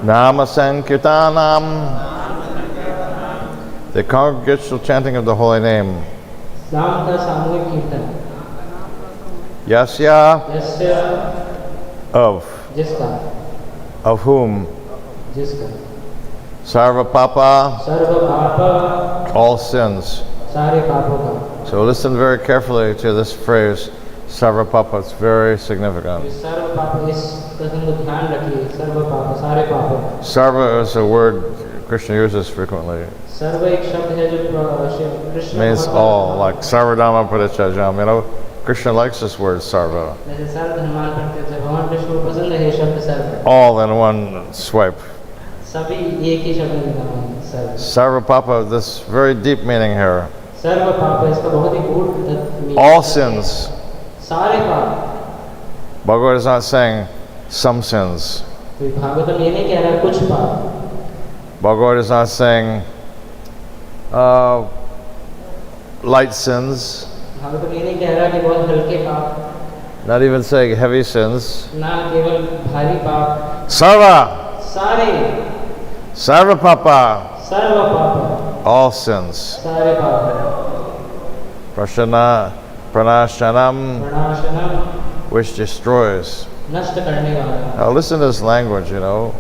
Nama Sankirtanam, the congregational chanting of the holy name. Yasya, of whom? Sarva Papa, all sins. So listen very carefully to this phrase, Sarva Papa. It's very significant. Sarva is a word Krishna uses frequently. Means all, like Sarvadama Parichajam. You know, Krishna likes this word Sarva. All in one swipe. Sarva Papa, this very deep meaning here. All sins. Bhagavad is not saying some sins. Bhagavad is not saying light sins. Not even saying heavy sins. Sarva! Sarva Papa! All sins. Prashana, Pranashanam, which destroys. Now listen to this language, you know.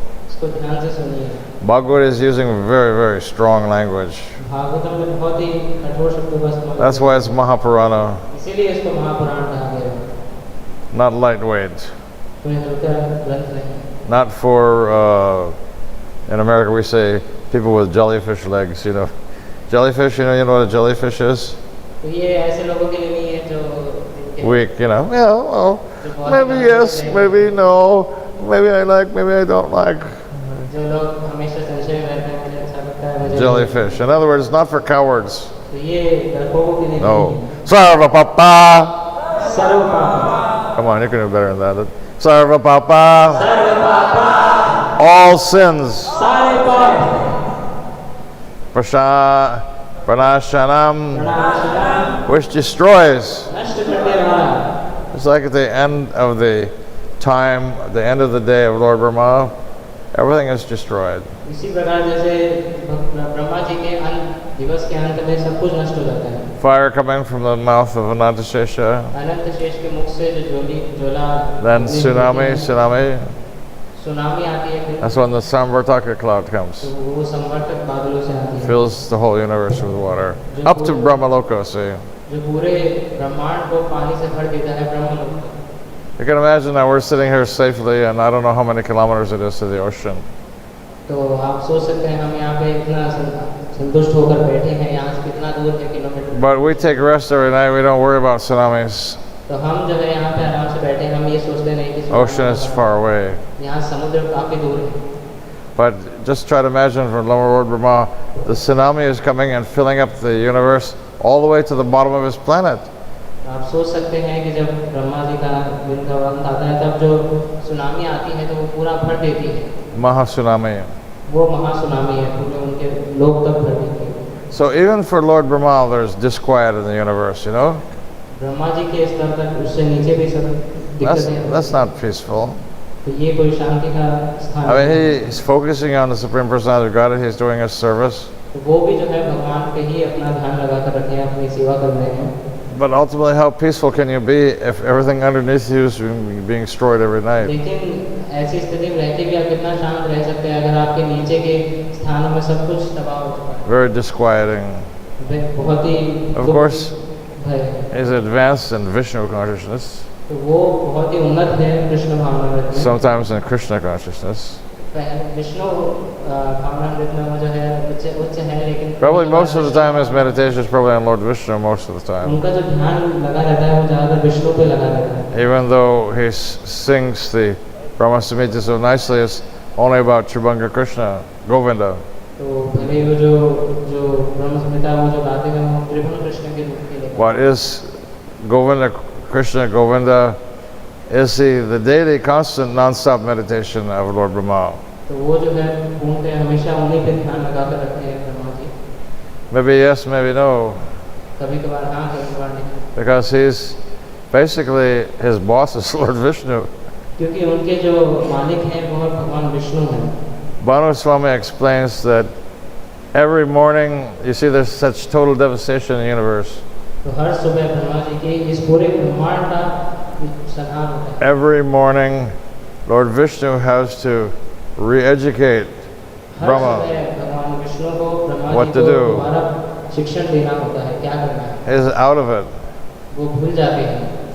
Bhagavad is using very, very strong language. That's why it's Mahapurana. Not lightweight. Not for, in America we say, people with jellyfish legs, you know. Jellyfish, you know what a jellyfish is? Weak, you know. Yeah, well, maybe yes, maybe no. Maybe I like, maybe I don't like. Jellyfish. In other words, not for cowards. No. Sarva Papa. Come on, you can do better than that. Sarva Papa. All sins. Pranashanam, which destroys. It's like at the end of the time, the end of the day of Lord Brahma, everything is destroyed. Fire coming from the mouth of Anantashesha. Then tsunami. That's when the Samvartaka cloud comes. Fills the whole universe with water. Up to Brahmaloka, see. You can imagine that we're sitting here safely and I don't know how many kilometers it is to the ocean. But we take rest every night, we don't worry about tsunamis. Ocean is far away. But just try to imagine from Lord Brahma, the tsunami is coming and filling up the universe all the way to the bottom of his planet. Mahatsunami. So even for Lord Brahma, there's disquiet in the universe, you know? That's not peaceful. I mean, he's focusing on the Supreme Personality of Godhead, he's doing his service. But ultimately, how peaceful can you be if everything underneath you is being destroyed every night? Very disquieting. Of course, he's advanced in Vishnu consciousness. Sometimes in Krishna consciousness. Probably most of the time his meditation is probably on Lord Vishnu most of the time. Even though he sings the Brahma Samhita so nicely is only about Tribhanga Krishna, Govinda. What is Govinda, Krishna, Govinda? Is the daily, constant, non-stop meditation of Lord Brahma. Maybe yes, maybe no. Because he's basically, his boss is Lord Vishnu. Bhanu Swami explains that every morning, you see there's such total devastation in the universe. Every morning, Lord Vishnu has to re-educate Brahma what to do. He's out of it.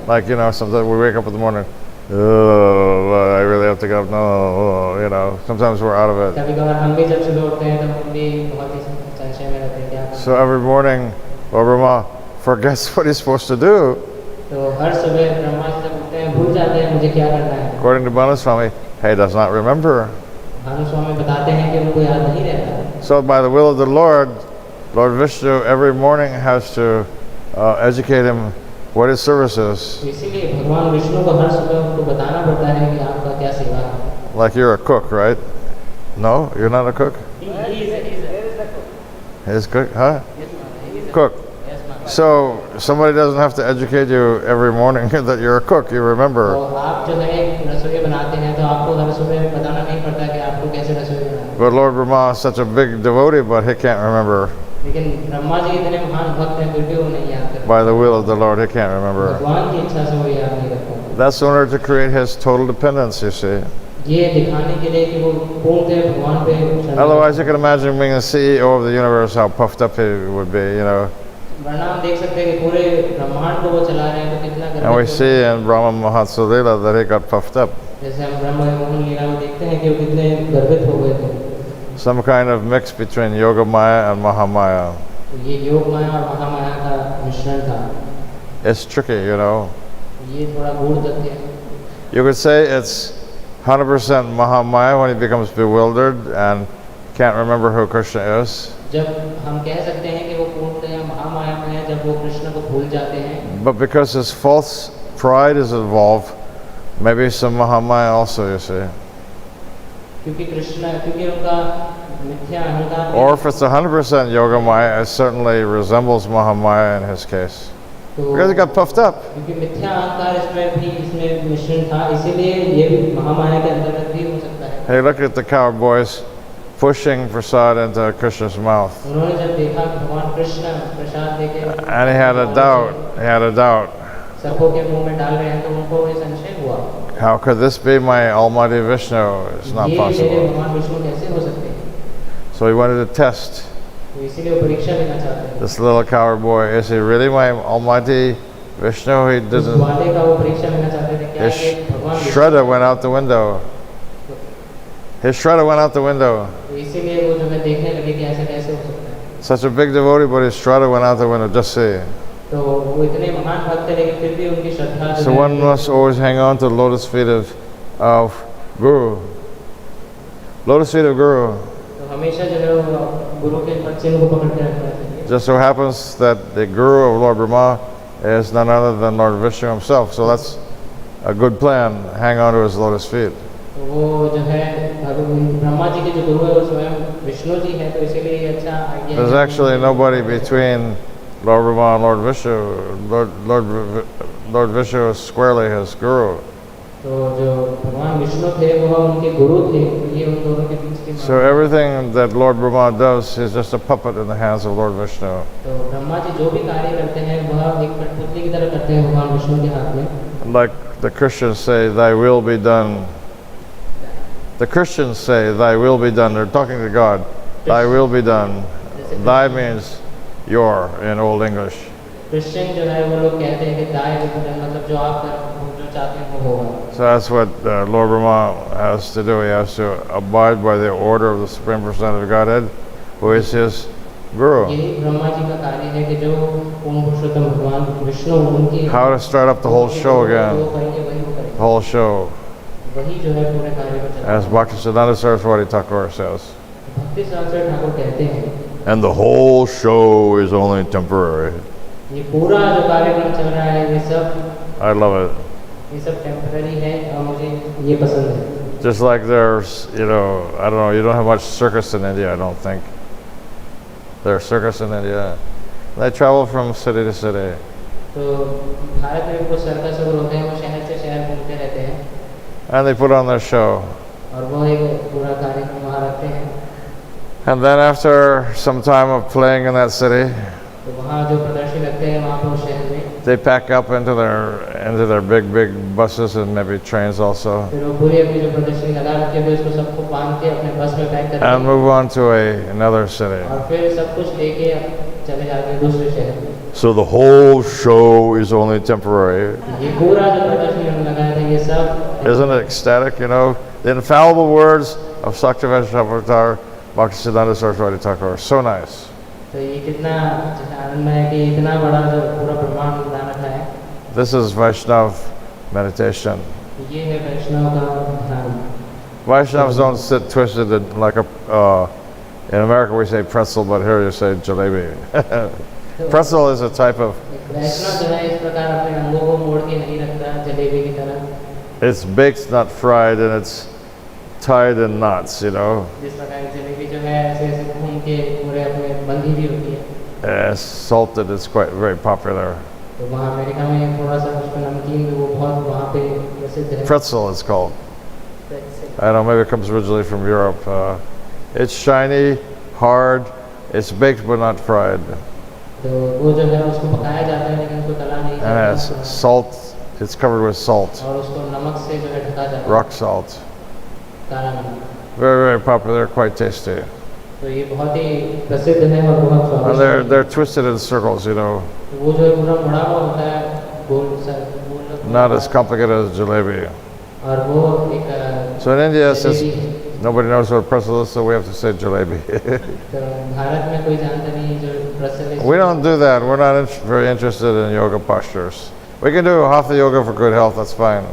Like, you know, sometimes we wake up in the morning, oh, I really have to get up. No, you know, sometimes we're out of it. So every morning, Lord Brahma forgets what he's supposed to do. According to Bhanu Swami, he does not remember. So by the will of the Lord, Lord Vishnu every morning has to educate him what his service is. Like you're a cook, right? No, you're not a cook? He's cook, huh? Cook. So somebody doesn't have to educate you every morning that you're a cook, you remember. But Lord Brahma is such a big devotee, but he can't remember. By the will of the Lord, he can't remember. That's in order to create his total dependence, you see. Otherwise, you can imagine being the CEO of the universe, how puffed up he would be, you know. And we see in Brahma Mahotsav Leela that he got puffed up. Some kind of mix between Yoga Maya and Mahamaya. It's tricky, you know. You could say it's 100% Mahamaya when he becomes bewildered and can't remember who Krishna is. But because his false pride is involved, maybe some Mahamaya also, you see. Or if it's 100% Yoga Maya, it certainly resembles Mahamaya in his case. Because he got puffed up. Hey, look at the cowboys pushing prasad into Krishna's mouth. And he had a doubt. How could this be my Almighty Vishnu? It's not possible. So he wanted to test this little coward boy. Is he really my Almighty Vishnu? He didn't. His Shraddha went out the window. Such a big devotee, but his Shraddha went out the window. Just see. So one must always hang on to the lotus feet of Guru. Lotus feet of Guru. Just so happens that the Guru of Lord Brahma is none other than Lord Vishnu himself. So that's a good plan. Hang on to his lotus feet. There's actually nobody between Lord Brahma and Lord Vishnu. Lord Vishnu is squarely his Guru. So everything that Lord Brahma does is just a puppet in the hands of Lord Vishnu. Like the Christians say, thy will be done. The Christians say, thy will be done. They're talking to God. Thy will be done. Thy means your in Old English. So that's what Lord Brahma has to do. He has to abide by the order of the Supreme Personality of Godhead, who is his Guru. How to start up the whole show again. The whole show. वही जो है पूरे कार्य को चलाता As है। Bhaktisiddhanta Saraswati Thakur says. भक्ति सागर ठाकुर कहते हैं And the whole show is only temporary. ये पूरा जो कार्यक्रम चल रहा है ये सब I love it. ये सब टेम्पररी है और मुझे ये पसंद है। Just like there's, I don't know, you don't have much circus in India, I don't think. There's circus in India. They travel from city to city. तो भारत में कुछ सर्कस वगैरह होते हैं, वो शहर से शहर घूमते रहते हैं And they put on their show. और वो एक पूरा कार्यक्रम वहाँ रखते हैं। And then after some time of playing in that city, तो वहाँ जो प्रदर्शन रखते हैं वहाँ पर उस शहर में they pack up into their big buses and maybe trains also, फिर वो पूरी अपनी जो प्रदर्शनी लगा रखे हुए उसको सबको बांध के अपने बस में पैक करते and हैं move on to another city. और फिर सब कुछ लेके चले जाते हैं दूसरे शहर में। So the whole show is only temporary. ये पूरा जो प्रदर्शनी हम लगाए थे ये सब Isn't it ecstatic, The infallible words of Saktiveshwar Bhaktisiddhanta Saraswati Thakur. So nice. तो ये कितना आनंद है कि इतना बड़ा जो पूरा ब्रह्मांड बना रखा है। This is Vaishnav meditation. ये है वैष्णव का ध्यान। Vaishnavas don't sit twisted like in America we say pretzel, but here you say jalebi. Pretzel is a type of, वैष्णव जो है इस प्रकार अपने अंगों को मोड़ के नहीं रखता जलेबी की तरह। it's baked, not fried, and it's tied in knots, जिस प्रकार की जलेबी जो है ऐसे ऐसे घूम के पूरे अपने बंधी भी होती है। Salted, it's quite very popular. तो वहाँ अमेरिका में थोड़ा सा उसका नमकीन भी वो बहुत वहाँ पे प्रसिद्ध है। Pretzel it's called. I don't know, maybe it comes originally from Europe. It's shiny, hard, it's baked but not fried. तो वो जो है उसको पकाया जाता है लेकिन उसको तला नहीं And it जाता। has salt, it's covered with salt, और उसको नमक से जो है ढका जाता है। rock salt. काला नमक। Very popular, quite tasty. तो ये बहुत ही प्रसिद्ध है और बहुत And स्वादिष्ट है। they're twisted in circles, वो जो है पूरा मुड़ा हुआ होता है गोल not as complicated as jalebi. और वो एक So in India, since jalebi है। nobody knows what a pretzel is, so we have to say jalebi. तो भारत में कोई जानता नहीं जो प्रचलित। We don't do that. We're not very interested in yoga postures. We can do hatha yoga for good health, that's fine.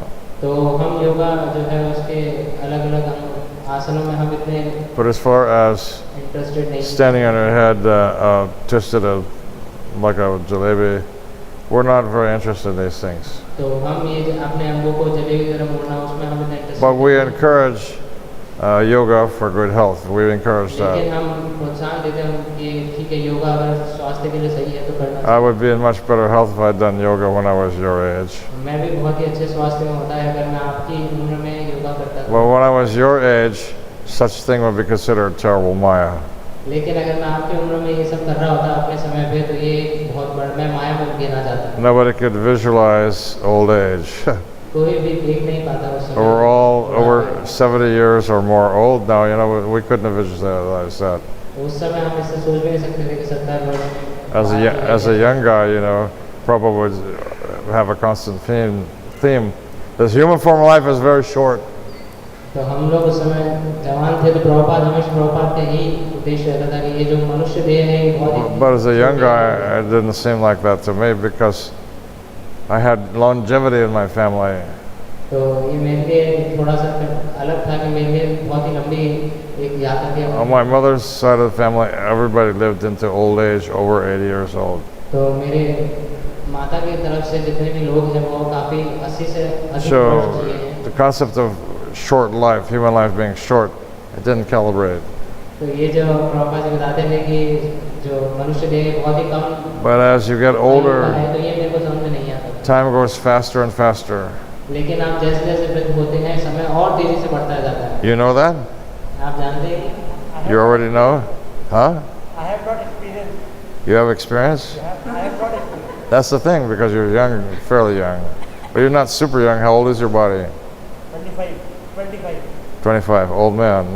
तो हम योगा जो है उसके अलग-अलग आसनों में हम इतने But as far as interested नहीं। standing on your head twisted like a jalebi, we're not very interested in these things. तो हम ये अपने अंगों को जलेबी की तरह मोड़ना उसमें हम इतने interested. But we encourage yoga for good health. We encourage लेकिन that. हम प्रोत्साहन देते हैं कि ठीक है योगा अगर स्वास्थ्य के लिए सही है तो करना I चाहिए। would be in much better health if I'd done yoga when I was your age. मैं भी बहुत ही अच्छे स्वास्थ्य में होता है अगर मैं आपकी उम्र में योगा करता था। Well, when I was your age, such thing would be considered terrible maya. लेकिन अगर मैं आपकी उम्र में ये सब कर रहा होता अपने समय पे तो ये बहुत बड़ा मैं माया में गिना जाता। Nobody could visualize old age. कोई भी देख नहीं पाता उस समय। We're all over 70 years or more old now. We couldn't have visualized that. उस समय हम इससे सोच भी नहीं सकते थे कि 70 वर्ष। As a young guy, Prabhupada would have a constant theme. This human form of life is very short. तो हम लोग उस समय जवान थे तो प्रभुपाद हमेशा प्रभुपाद का ही उद्देश्य रहता था कि ये जो मनुष्य देह है ये बहुत ही। But as a young guy, it didn't seem like that to me because I had longevity in my family. तो ये मेरे लिए थोड़ा सा अलग था कि मेरे लिए बहुत ही लंबी एक यात्रा थी। On my mother's side of the family, everybody lived into old age, over 80 years old. तो मेरे माता की तरफ से जितने भी लोग हैं वो काफी 80 से अधिक So वर्ष जिए हैं। the concept of short life, human life being short, it didn't calibrate. तो ये जो प्रभुपाद जी बताते हैं कि जो मनुष्य देह बहुत ही कम। But as you get older, तो ये मेरे को समझ में नहीं आता। time goes faster and faster. लेकिन आप जैसे जैसे वृद्ध होते हैं समय और तेजी से बढ़ता जाता है। You know that? आप जानते हैं? You already know? Huh? I have not experienced. You have experience? I have not experienced. That's the thing, because you're young, fairly young. But you're not super young. How old is your body? 25. 25, old man,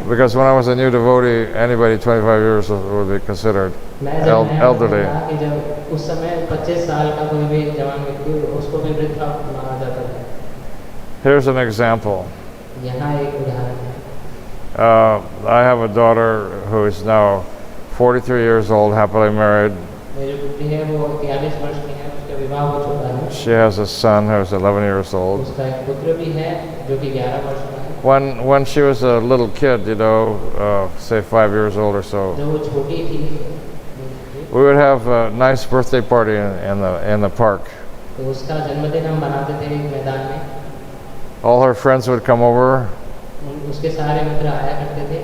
Because when I was a new devotee, anybody 25 years would be considered elderly. कि जब उस समय 25 साल का कोई भी जवान व्यक्ति उसको भी वृद्ध माना जाता था। Here's an example. यहाँ एक उदाहरण है। I have a daughter who is now 43 years old, happily married. मेरी बेटी है वो 43 वर्ष की है उसका विवाह हो चुका है। She has a son who's 11 years old. उसका एक पुत्र भी है जो कि 11 वर्ष का है। When she was a little kid, you know, say 5 years old or so, जब वो छोटी थी we would have a nice birthday party in the park. तो उसका जन्मदिन हम मनाते थे एक मैदान में। All her friends would come over, उसके सारे मित्र आया करते थे।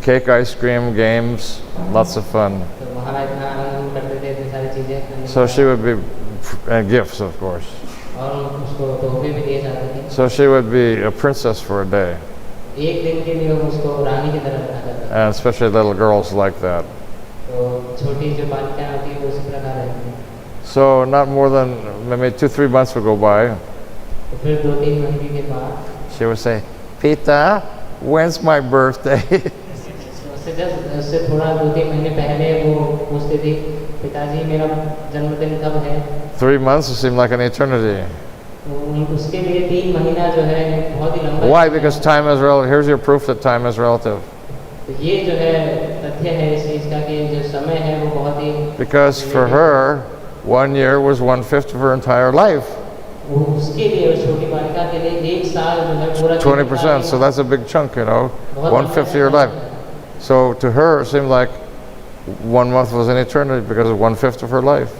cake, ice cream, games, lots of fun. तो वहाँ इतना आनंद करते थे, इतनी सारी चीजें। So she would be, and gifts of course. और उसको तोहफे भी दिए जाते थे। So she would be a princess for a day. एक दिन के लिए उसको रानी की तरह रखा जाता था। And especially little girls like that. तो छोटी जो बालिकाएं होती है वो उसी प्रकार रहती हैं। So not more than maybe 2-3 months would go by. तो फिर 2-3 महीने के बाद She would say, "Pita, when's my birthday?" उससे थोड़ा 2-3 महीने पहले वो पूछती थी, पिताजी मेरा जन्मदिन कब है? 3 months seemed like an eternity. तो उसके लिए 3 महीना जो है बहुत ही लंबा। Why? Because time is relative. Here's your proof that time is relative. तो ये जो है तथ्य है इस चीज का कि जो समय है वो बहुत ही। Because for her, 1 year was 1/5 of her entire life. वो उसके लिए उस छोटी बालिका के लिए 1 साल जो है पूरा 20%. So that's a big chunk, you know, 1/5 of your life. So to her, it seemed like 1 month was an eternity because of 1/5 of her life.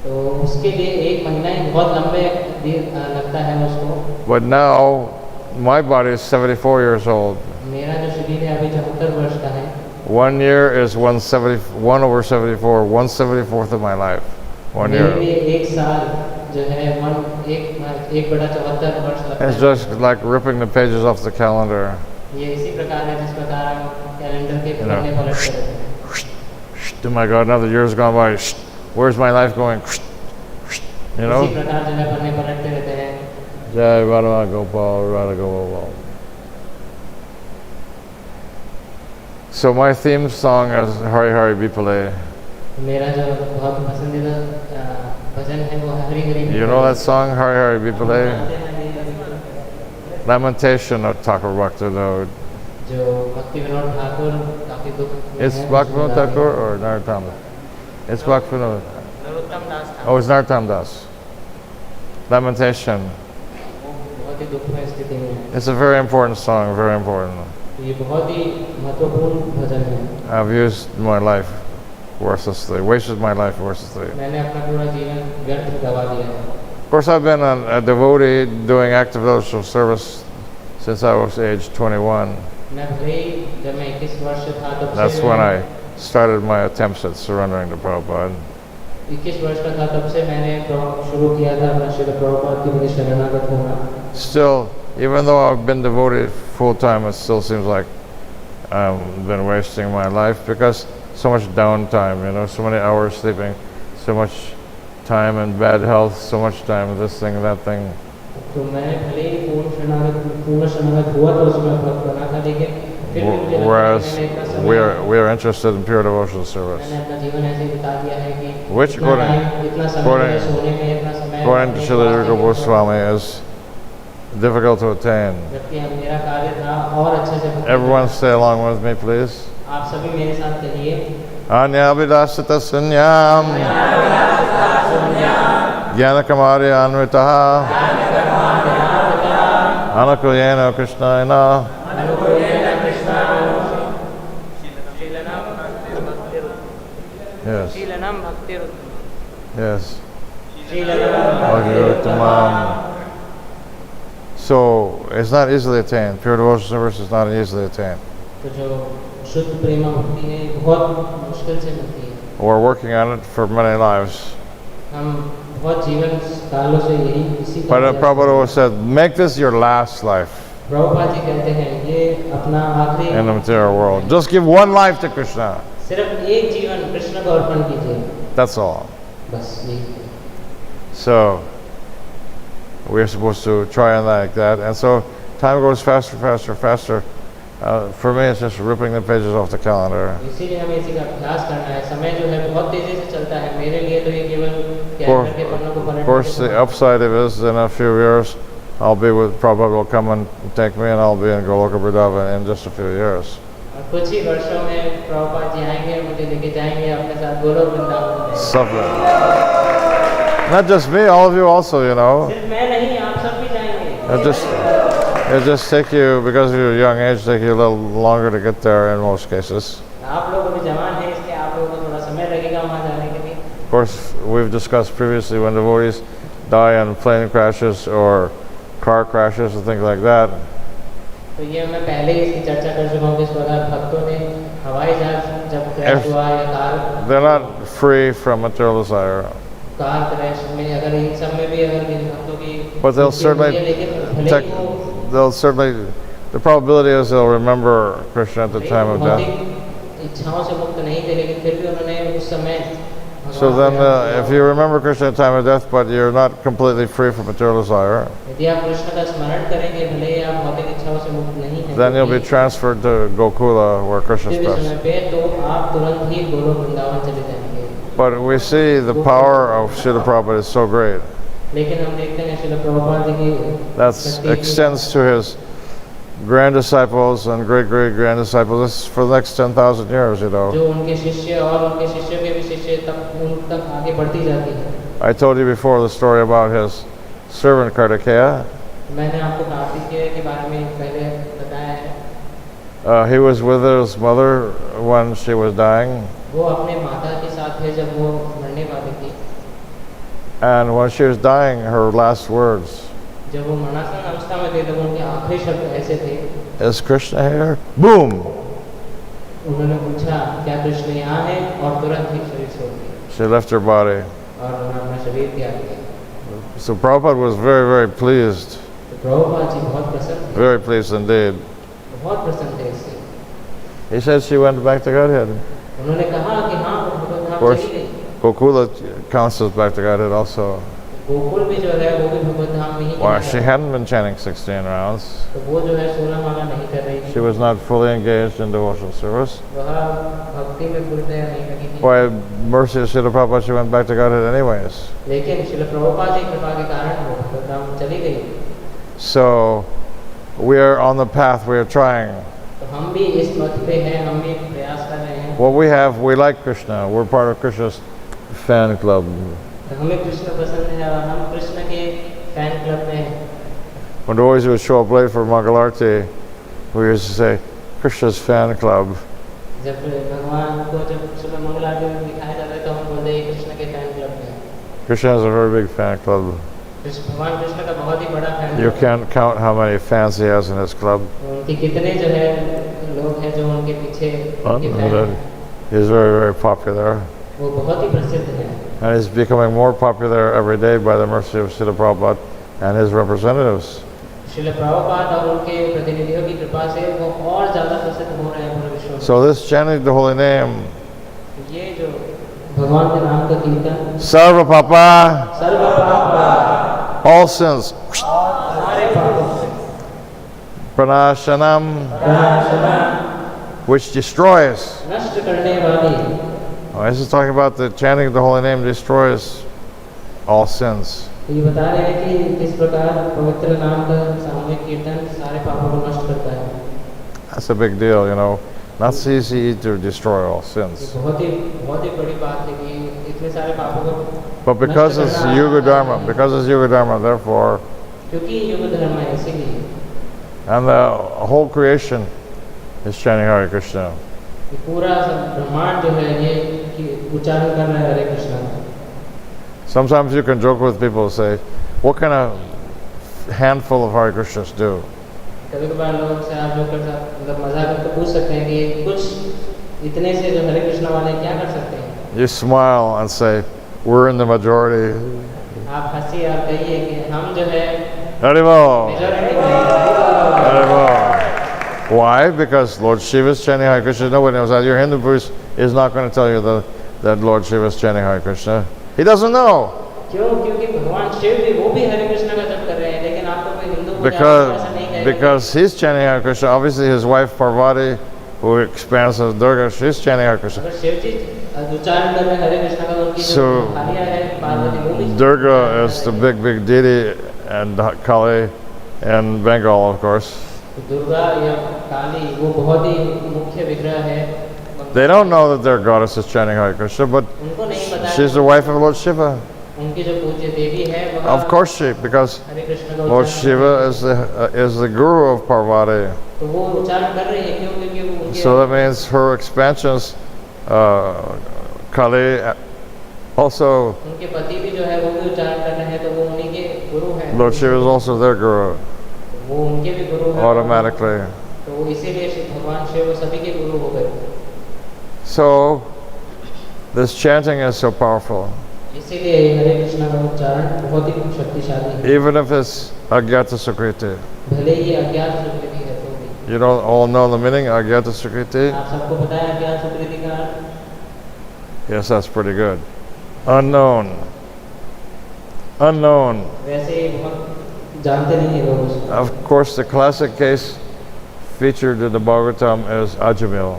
तो उसके लिए 1 महीना ही बहुत लंबे लगता है उसको। But now, my body is 74 years old. मेरा जो शरीर है अभी 74 वर्ष का है। 1 year is 1/74, 1/74th of my life. 1 year. मेरे लिए 1 साल जो है 1/74 वर्ष लगता है। It's just like ripping the pages off the calendar. ये इसी प्रकार है जिस प्रकार हम कैलेंडर के पन्ने पलटते रहते हैं। Oh my God, another year's gone by. Where's my life going? You know? इसी प्रकार जो है पन्ने पलटते रहते हैं। Jai Radha Gopal, Radha Gopal. So my theme song is Hari Hari Bipale. मेरा जो बहुत पसंदीदा भजन है वो Hari Hari. You know that song, Hari Hari Bipale? Lamentation of Thakur Bhakti. जो भक्ति विनोद ठाकुर काफी दुख। It's Bhakti Thakur or Narottam? It's Bhakti Vinod. Oh, it's Narottam Das. Lamentation. बहुत ही दुख में स्थिति में है। It's a very important song, very important. ये बहुत ही महत्वपूर्ण भजन है। I've used my life worthlessly, wasted my life worthlessly. मैंने अपना पूरा जीवन व्यर्थ गवा दिया है। Of course, I've been a devotee doing active devotional service since I was age 21. मैं भले ही जब मैं 21 वर्ष था तब से That's when I started my attempts at surrendering to Prabhupada. 21 वर्ष का था तब से मैंने शुरू किया था अपना श्रील प्रभुपाद के प्रति शरणागत होना। Still, even though I've been devoted full time, it still seems like I've been wasting my life because so much downtime, you know, so many hours sleeping, so much time in bad health, so much time with this thing, that thing. तो मैं भले ही पूर्ण शरणागत हुआ तो उसमें फर्क बना था, लेकिन फिर भी मुझे Whereas we are interested in pure devotional service. मैंने अपना जीवन ऐसे बिता दिया है कि Which इतना समय सोने में, इतना समय according to Srila Goswami is difficult to attain. जबकि मेरा कार्य था और अच्छे से। Everyone say along with me, please. आप सभी मेरे साथ कहिए। Anya vidasita sunyam Jnanakamari anvitaha Anakuyena Krishnayana. Yes. Yes. So it's not easily attained. Pure devotional service is not easily attained. तो जो शुद्ध प्रेम भक्ति है बहुत मुश्किल से मिलती है। We're working on it for many lives. हम बहुत जीवन कालों से यही इसी But Prabhupada said, make this your last life Prabhupada ji कहते हैं ये अपना आखिरी in the material world. Just give one life to Krishna. सिर्फ एक जीवन कृष्ण को अर्पण कीजिए, That's all. बस यही। So we're supposed to try and like that. And so time goes faster, faster, faster. For me, it's just ripping the pages off the calendar. इसीलिए हमें इसी का अभ्यास करना है। समय जो है बहुत तेजी से चलता है। मेरे लिए तो ये केवल कैलेंडर के पन्नों को पलटने। Of course, the upside of it is in a few years, I'll be with Prabhupada will come and take me, and I'll be in Goloka Vrindavan in just a few years. और कुछ ही वर्षों में प्रभुपाद जी आएंगे, मुझे लेके जाएंगे अपने साथ गोलोक वृंदावन में। Suffering. Not just me, all of you also, you know. सिर्फ मैं नहीं, आप सब भी जाएंगे। It just take you, because of your young age, take you a little longer to get there in most cases. आप लोग अभी जवान हैं, इसलिए आप लोगों को थोड़ा समय लगेगा वहाँ जाने के लिए। Of course, we've discussed previously when devotees die in plane crashes or car crashes and things like that. तो ये मैं पहले ही इसकी चर्चा कर चुका हूँ कि इस प्रकार भक्तों ने हवाई जहाज जब क्रैश हुआ या car, They're not free from material desire. Car crash में अगर इन सब में भी अगर भक्तों की, But they'll certainly, the probability is they'll remember Krishna at the time of death. इच्छाओं से मुक्त नहीं थे, लेकिन फिर भी उन्होंने उस समय। So then, if you remember Krishna at the time of death, but you're not completely free from material desire, then you'll be transferred to Gokula, where Krishna's best. But we see the power of Srila Prabhupada is so great. That extends to his grand disciples and great-great-grand disciples. This is for the next 10,000 years, you know. I told you before the story about his servant Kartikeya. He was with his mother when she was dying. And when she was dying, her last words, "Is Krishna here?" Boom! She left her body. So Prabhupada was very, very pleased. Very pleased indeed. He said she went back to Godhead. Of course, Gokula counts as back to Godhead also. Well, she hadn't been chanting 16 rounds. She was not fully engaged in devotional service. By mercy of Srila Prabhupada, she went back to Godhead anyways. So, we are on the path, we are trying. What we have, we like Krishna. We're part of Krishna's fan club. When the boys would show up late for Mangalarti, we used to say, Krishna's fan club. Krishna has a very big fan club. You can't count how many fans he has in his club. He's very, very popular. And he's becoming more popular every day by the mercy of Srila Prabhupada and his representatives. So this chanting the holy name, Sarva Papa, all sins, Pranashanam, which destroys. This is talking about the chanting of the holy name destroys all sins. That's a big deal, you know. Not so easy to destroy all sins. But because it's Yuga Dharma, therefore, and the whole creation is chanting Hare Krishna. Sometimes you can joke with people and say, what kind of handful of Hare Krishnas do? You smile and say, we're in the majority. Haribol. Why? Because Lord Shiva is chanting Hare Krishna. Nobody knows that. Your Hindu priest is not going to tell you that Lord Shiva is chanting Hare Krishna. He doesn't know. Because he's chanting Hare Krishna. Obviously his wife Parvati, who expands as Durga, she's chanting Hare Krishna. So Durga is the big deity, and Kali in Bengal, of course. They don't know that their goddess is chanting Hare Krishna, but she's the wife of Lord Shiva. उनकी जो पूज्य देवी है वह Of course she, because हरे कृष्ण का Lord उच्चारण Shiva is the guru of Parvati. तो वो उच्चारण कर रहे हैं क्यों, क्योंकि वो उनके So that means her expansions, Kali, also उनके पति भी जो है वो भी उच्चारण कर रहे हैं, तो वो उन्हीं के गुरु हैं। Lord Shiva is also their guru वो उनके भी गुरु हैं automatically. तो इसीलिए भगवान शिव सभी के गुरु हो गए। So this chanting is so powerful. इसीलिए हरे कृष्ण का उच्चारण बहुत ही शक्तिशाली है, Even if it's Agyata Sukriti. भले ही अज्ञात सुकृति है तो भी। You don't all know the meaning, Agyata Sukriti? आप सबको पता है अज्ञात सुकृति का अर्थ? Yes, that's pretty good. Unknown. Unknown. वैसे ही बहुत जानते नहीं है लोग उसको। Of course, the classic case featured in the Bhagvatam is Ajamil.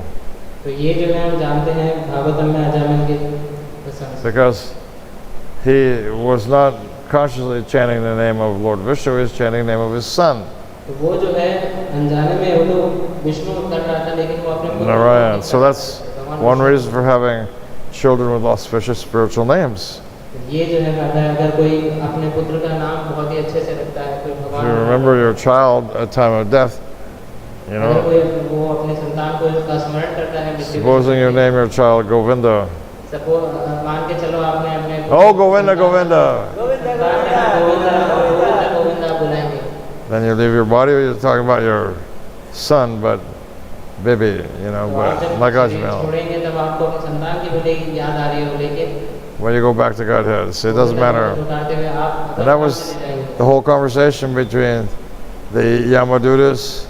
तो ये जो है हम जानते हैं भागवतम में अजामिल के प्रसंग से। Because he was not consciously chanting the name of Lord Vishnu, he was chanting the name of his son, तो वो जो है अनजाने में वो तो विष्णु कर रहा था, लेकिन वो अपने पुत्र को Narayan. नहीं So कर रहा that's था। भगवान one Vishnu- reason for having children with auspicious spiritual names. ये जो है कहता है अगर कोई अपने पुत्र का नाम बहुत ही अच्छे से रखता है, कोई If भगवान you remember your child at time of death, you अगर know, कोई वो अपने संतान को इसका स्मरण करता है मृत्यु के supposing you समय, name your child Govinda. मान के चलो आपने अपने Oh, Govinda, Govinda. संतान का नाम गोविंदा गोविंदा बुलाएंगे, Then you leave your body, you're talking about your son, but baby, you know, तो आप but जब like शरीर Ajamil. छोड़ेंगे तब आपको अपने संतान की भले ही याद आ रही हो, लेकिन When you go back to Godhead, see, it doesn't matter. उतारते हुए आप And that was the whole conversation between the Yamadutas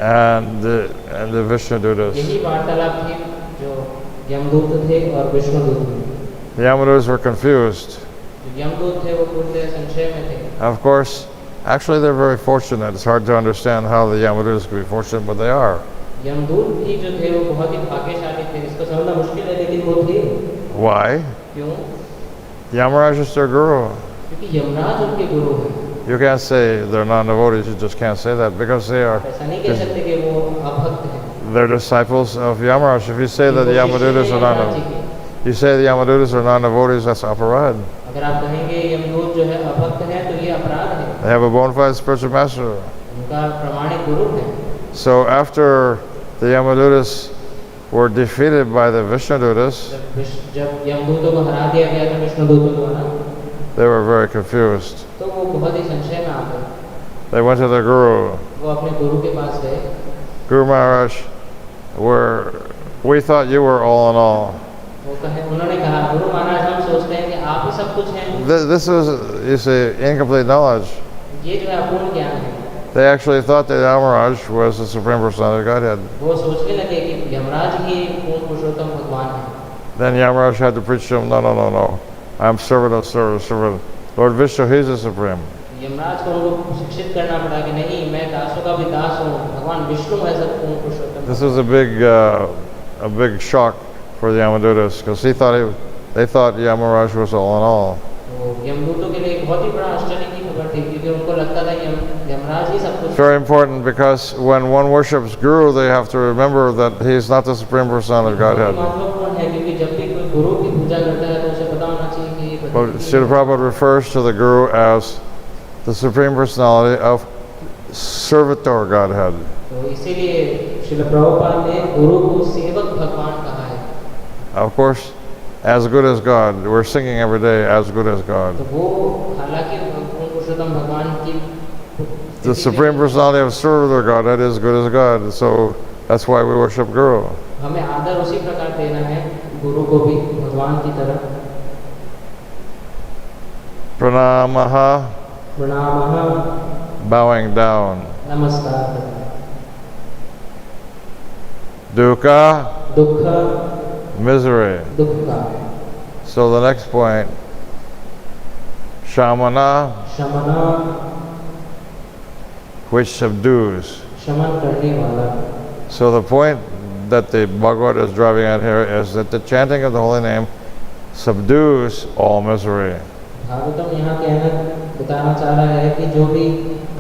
and the Vishnudutas. यही वार्तालाप थी जो यमदूत थे और विष्णुदूत थे। The Yamadutas were confused. जो यमदूत थे वो पूरे संशय में थे। Of course, actually they're very fortunate. It's hard to understand how the Yamadutas could be fortunate, but they are. यमदूत भी जो थे वो बहुत ही भाग्यशाली थे, इसको समझना मुश्किल है लेकिन वो थे। Why? क्यों? Yamaraj is their guru. क्योंकि यमराज उनके गुरु हैं। You can't say they're non-devotees, you just can't say that because they are. ऐसा नहीं कह सकते कि वो अभक्त हैं। They're disciples of Yamaraj. If you say that the वो शिष्य Yamadutas हैं are यमराज non, जी के। you say the Yamadutas are non-devotees, that's aparad. अगर आप कहेंगे यमदूत जो है अभक्त हैं तो ये अपराध है। They have a bona fide spiritual master. उनका प्रमाणिक गुरु है। So after the Yamadutas were defeated by the Vishnudutas, जब यमदूतों को हरा दिया गया था विष्णुदूतों द्वारा, they were very confused. तो वो बहुत ही संशय में आ गए। They went to their guru. वो अपने गुरु के पास गए। Guru Maharaj, we thought you were all in all. उन्होंने कहा गुरु महाराज हम सोचते हैं कि आप ही सब कुछ हैं। This is, you see, incomplete knowledge. ये जो है अपूर्ण ज्ञान है। They actually thought that Yamaraj was the Supreme Personality of Godhead. वो सोचने लगे कि यमराज ही पूर्ण पुरुषोत्तम भगवान है। Then Yamaraj had to preach to him, no. I'm servant of servant. Lord Vishnu, he's the Supreme. Yamraj को उनको शिक्षित करना पड़ा कि नहीं, मैं दासों का भी दास हूँ, भगवान विष्णु है सब पूर्ण पुरुषोत्तम। This was a big shock for the Yamadutas because they thought Yamaraj was all in all. तो यमदूतों के लिए बहुत ही बड़ा आश्चर्य की खबर थी, क्योंकि उनको लगता था यमराज ही सब कुछ। Very important because when one worships Guru, they have to remember that he's not the Supreme Personality of Godhead. महत्वपूर्ण है क्योंकि जब भी कोई गुरु की पूजा करता है तो उसे पता होना चाहिए कि ये But Srila Prabhupada refers to the Guru as the Supreme Personality of Servitor Godhead. तो इसीलिए श्रील प्रभुपाद ने गुरु को सेवक भगवान कहा है। Of course, as good as God. We're singing every day, as good as God. तो वो हालांकि पूर्ण पुरुषोत्तम भगवान की The Supreme Personality of Servitor Godhead is good as God. So that's why we worship Guru. हमें आदर उसी प्रकार देना है गुरु को भी भगवान की तरह। Pranamaha, प्रणामः, bowing down. नमस्कार। Dukkha, दुख, misery. दुख का। So the next point, Shamana, शमना, which subdues. शमन करने वाला। So the point that the Bhagavad is driving at here is that the chanting of the holy name subdues all misery. Bhagavatam यहाँ कहना बताना चाह रहा है कि जो भी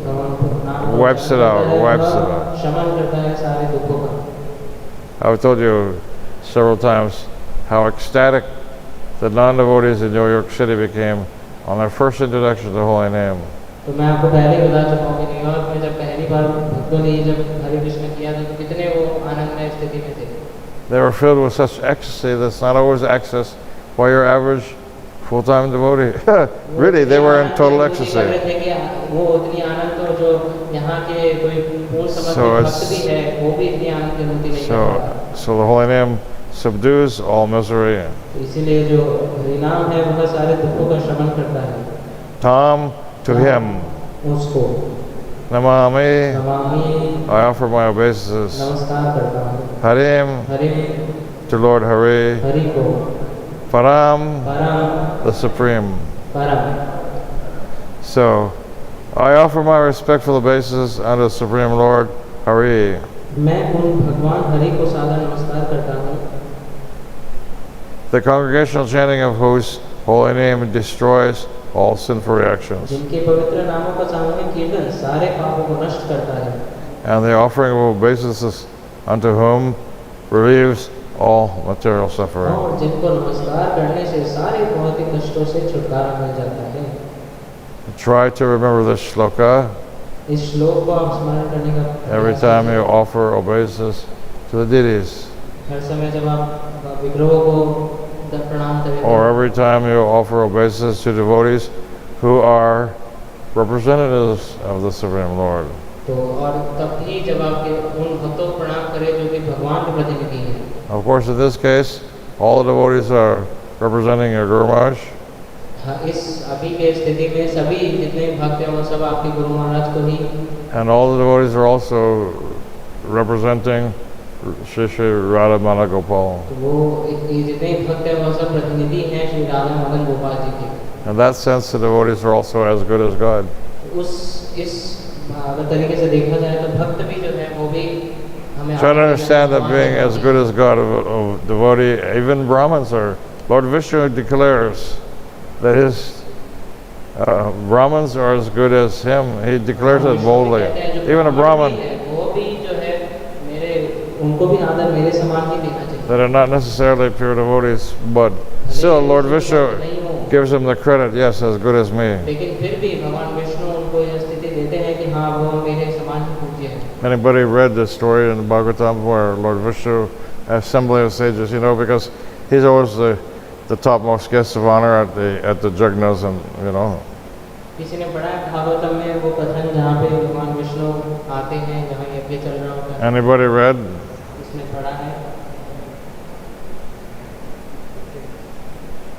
नाम Wipes it out, है, wipes it वह out. शमन करता है सारे दुखों का। I've told you several times how ecstatic the non-devotees in New York City became on their first introduction to the holy name. तो मैं आपको पहले ही बता चुका हूँ कि न्यूयॉर्क में जब पहली बार भक्तों ने जब हरे कृष्ण किया था तो कितने वो आनंदमय स्थिति में थे. They were filled with such ecstasy that's not always accessed by your average full-time devotee. Really, they were in total ecstasy. वो उतनी आनंद तो जो यहाँ के कोई पूर्ण समर्पित भक्त भी है वो भी इतनी आनंद की अनुभूति नहीं करता. So the holy name subdues all misery. इसीलिए जो हरिनाम है वह सारे दुखों का शमन करता है. Tam to him. उसको Namami, Namami I offer my obeisances. नमस्कार करता हूँ. Harim, Hari to Lord Hari. Hari को Param, परम the Supreme. परम. So, I offer my respectful obeisances unto the Supreme Lord Hari. मैं उन भगवान हरि को सादर नमस्कार करता हूँ. The congregational chanting of whose holy name destroys all sinful reactions. जिनके पवित्र नामों का सामूहिक कीर्तन सारे पापों को नष्ट करता है. And the offering of obeisances unto whom relieves all material suffering. और जिनको नमस्कार करने से सारे भौतिक कष्टों से छुटकारा मिल जाता है. Try to remember this shloka इस श्लोक को आप स्मरण करने का every time you offer obeisances to the deities, हर समय जब आप विग्रहों को प्रणाम करें or every time you offer obeisances to devotees who are representatives of the Supreme Lord. तो और तब ही जब आपके उन भक्तों को प्रणाम करें जो कि भगवान के प्रतिनिधि हैं. Of course, in this case, all the devotees are representing your Guru Maharaj. इस अभी के स्थिति में सभी जितने भक्त हैं वो सब आपके गुरु महाराज को ही. And all the devotees are also representing Shri Shri Radha Mala Gopal. तो वो ये जितने भक्त हैं वो सब प्रतिनिधि हैं श्री राधा मदन गोपाल जी के. In that sense, the devotees are also as good as God. इस अगर तरीके से देखा जाए तो भक्त भी जो है वो भी हमें Try to understand that being as good as God of devotee, even Brahmins are. Lord Vishnu declares that his Brahmins are as good as him. He declares it boldly. Even a Brahmin वो भी जो है मेरे उनको भी आदर मेरे समान ही देना चाहिए. that are not necessarily pure devotees, but still Lord Vishnu gives them the credit, yes, as good as me. लेकिन फिर भी भगवान विष्णु उनको यह स्थिति देते हैं कि हाँ वो मेरे समान ही पूज्य है. Anybody read the story in Bhagvatam where Lord Vishnu, assembly of sages, you know, because he's always the topmost guest of honor at the jagnas, and you know. किसी ने पढ़ा है भागवतम में वो कथन जहाँ पे भगवान विष्णु आते हैं जहाँ यज्ञ चल रहा होता है. Anybody read? इसने पढ़ा है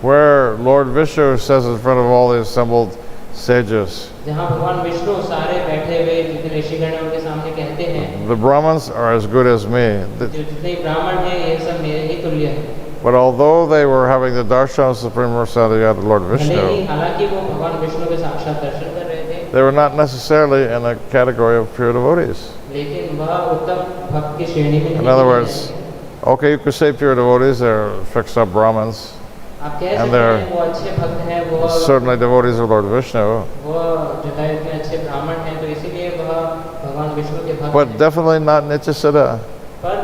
Where Lord Vishnu says in front of all the assembled sages, जहाँ भगवान विष्णु सारे बैठे हुए जितने ऋषिगण हैं उनके सामने कहते हैं the Brahmins are as good as me. जो जितने ब्राह्मण हैं ये सब मेरे ही तुल्य हैं. But although they were having the darshan of Supreme Personality of Lord भले ही Vishnu, हालांकि वो भगवान विष्णु के साक्षात दर्शन कर रहे थे they were not necessarily in a category of pure devotees. लेकिन वह उत्तम भक्त की श्रेणी में In नहीं other गिने words, जाएंगे. okay, you could say pure devotees, they're fixed up Brahmins, आप कह and सकते they're हैं वो अच्छे भक्त हैं वो certainly devotees of Lord Vishnu, वो जो है इतने अच्छे ब्राह्मण हैं तो इसीलिए वह भगवान विष्णु के भक्त but हैं. definitely not Nityasiddha, पर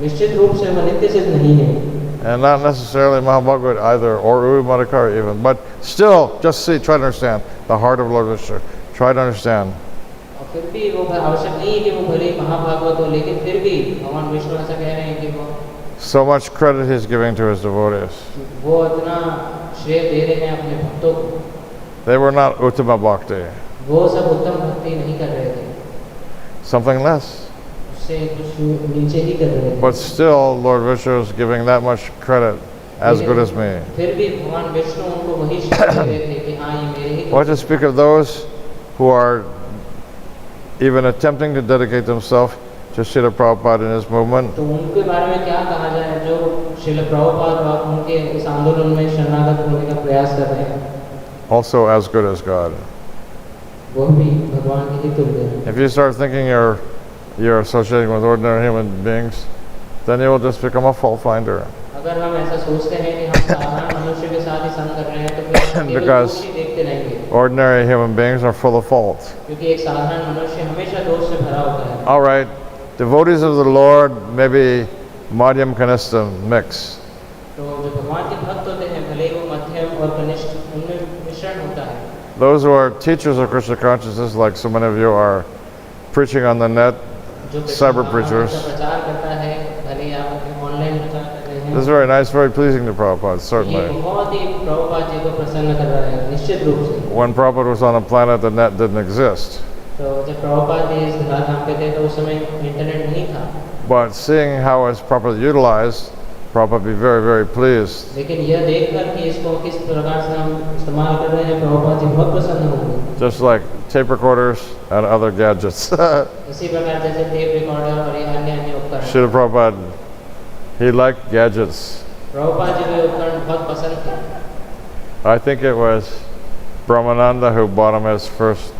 निश्चित रूप से वह नित्य सिद्ध नहीं है and not necessarily Mahabhagavad either, or Uri Madhukar even. But still, just see, try to understand the heart of Lord Vishnu. Try to understand. और फिर भी वो आवश्यक नहीं है कि वो भले ही महाभागवत हो लेकिन फिर भी भगवान विष्णु ऐसा कह रहे हैं कि वो So much credit he's giving to his devotees. वो इतना श्रेय दे रहे हैं अपने भक्तों को. They were not Uttama Bhakti, वो सब उत्तम भक्ति नहीं कर रहे थे something less. उससे कुछ नीचे ही कर रहे थे. But still, Lord Vishnu is giving that much credit, as good as me. फिर भी भगवान विष्णु उनको वही श्रेय दे रहे थे कि हाँ ये मेरे ही. What to speak of those who are even attempting to dedicate themselves to Srila Prabhupada in his movement? तो उनके बारे में क्या कहा जाए जो श्रील प्रभुपाद और उनके इस आंदोलन में शरणागत होने का प्रयास कर रहे हैं. Also as good as God. वो भी भगवान के ही तुल्य हैं. If you start thinking you're associating with ordinary human beings, then you will just become a fault finder. अगर हम ऐसा सोचते हैं कि हम साधारण मनुष्य के साथ ही संग कर रहे हैं तो फिर हम केवल Because दोष ही देखते रहेंगे. Ordinary human beings are full of fault. क्योंकि एक साधारण मनुष्य हमेशा दोष से भरा होता है. All right, devotees of the Lord may be madhyam kanishta mix. तो जो भगवान के भक्त होते हैं भले ही वो मध्यम और कनिष्ठ उनमें मिश्रण हो those who are teachers of Krishna consciousness, like so many of you are preaching on the net, जो cyber preachers. प्रचार करता है, भले ही आप ऑनलाइन प्रचार कर रहे हैं, This is very nice, very pleasing to Prabhupada, ये certainly. बहुत ही प्रभुपाद जी को प्रसन्न कर रहा है, निश्चित रूप से। When Prabhupada was on the planet, the net didn't exist. तो जब प्रभुपाद जी इस धाम पे थे तो उस समय इंटरनेट नहीं था, But seeing how it's properly utilized, Prabhupada would be very, very pleased. लेकिन यह देखकर कि इसको किस प्रकार से हम इस्तेमाल कर रहे हैं, प्रभुपाद जी बहुत प्रसन्न होंगे। Just like tape recorders and other gadgets. इसी प्रकार जैसे टेप रिकॉर्डर और ये अन्य उपकरण, Srila Prabhupada, he liked gadgets. Prabhupada ji को उपकरण बहुत पसंद थे। I think it was Brahmananda who bought him his first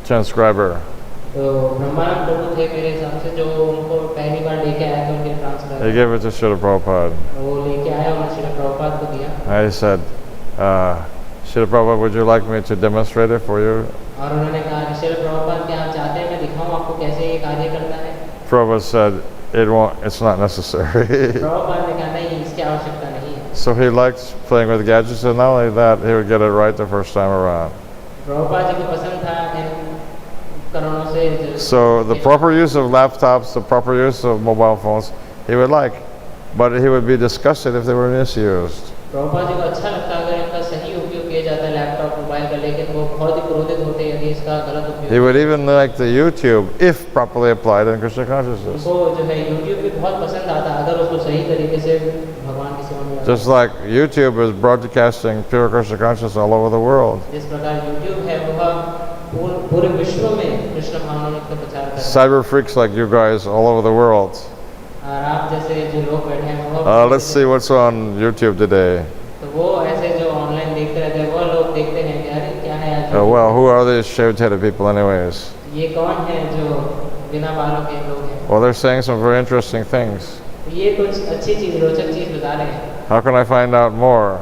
transcriber. तो ब्रह्मानंद प्रभु थे मेरे हिसाब से जो उनको पहली बार लेके आए थे उनके He transfer, gave it to Srila Prabhupada. वो लेके आए और श्री प्रभुपाद को दिया I said, Srila Prabhupada, would you like me to demonstrate it for you? और उन्होंने कहा कि श्री प्रभुपाद क्या आप चाहते हैं मैं दिखाऊं आपको कैसे ये कार्य करता है? Prabhupada said, it's not necessary. Prabhupada ने कहा नहीं, इसकी आवश्यकता नहीं है। So he liked playing with gadgets, and not only that, he would get it right the first time around. Prabhupada ji को पसंद था इन उपकरणों से So the proper use of laptops, the proper use of mobile phones, he would like, but he would be disgusted if they were misused. Prabhupada ji को अच्छा लगता अगर इनका सही उपयोग किया जाता है लैपटॉप मोबाइल का, लेकिन वो बहुत ही क्रोधित होते यदि इसका गलत उपयोग। He would even like the YouTube if properly applied in Krishna consciousness. उनको जो है YouTube भी बहुत पसंद आता अगर उसको सही तरीके से भगवान की सेवा में। Just like YouTube is broadcasting pure Krishna consciousness all over the world. जिस प्रकार YouTube है वह पूरे विश्व में कृष्ण भावना का प्रचार कर रहा है। Cyber freaks like you guys all over the world. और आप जैसे जो लोग बैठे हैं वो Let's see what's on YouTube today. तो वो ऐसे जो ऑनलाइन देखते रहते हैं वो लोग देखते हैं कि अरे क्या है आज Well, who are these shaved-headed people anyways? ये कौन है जो बिना बालों के लोग हैं? Well, they're saying some very interesting things. ये कुछ अच्छी चीज रोचक चीज बता रहे हैं, How can I find out more?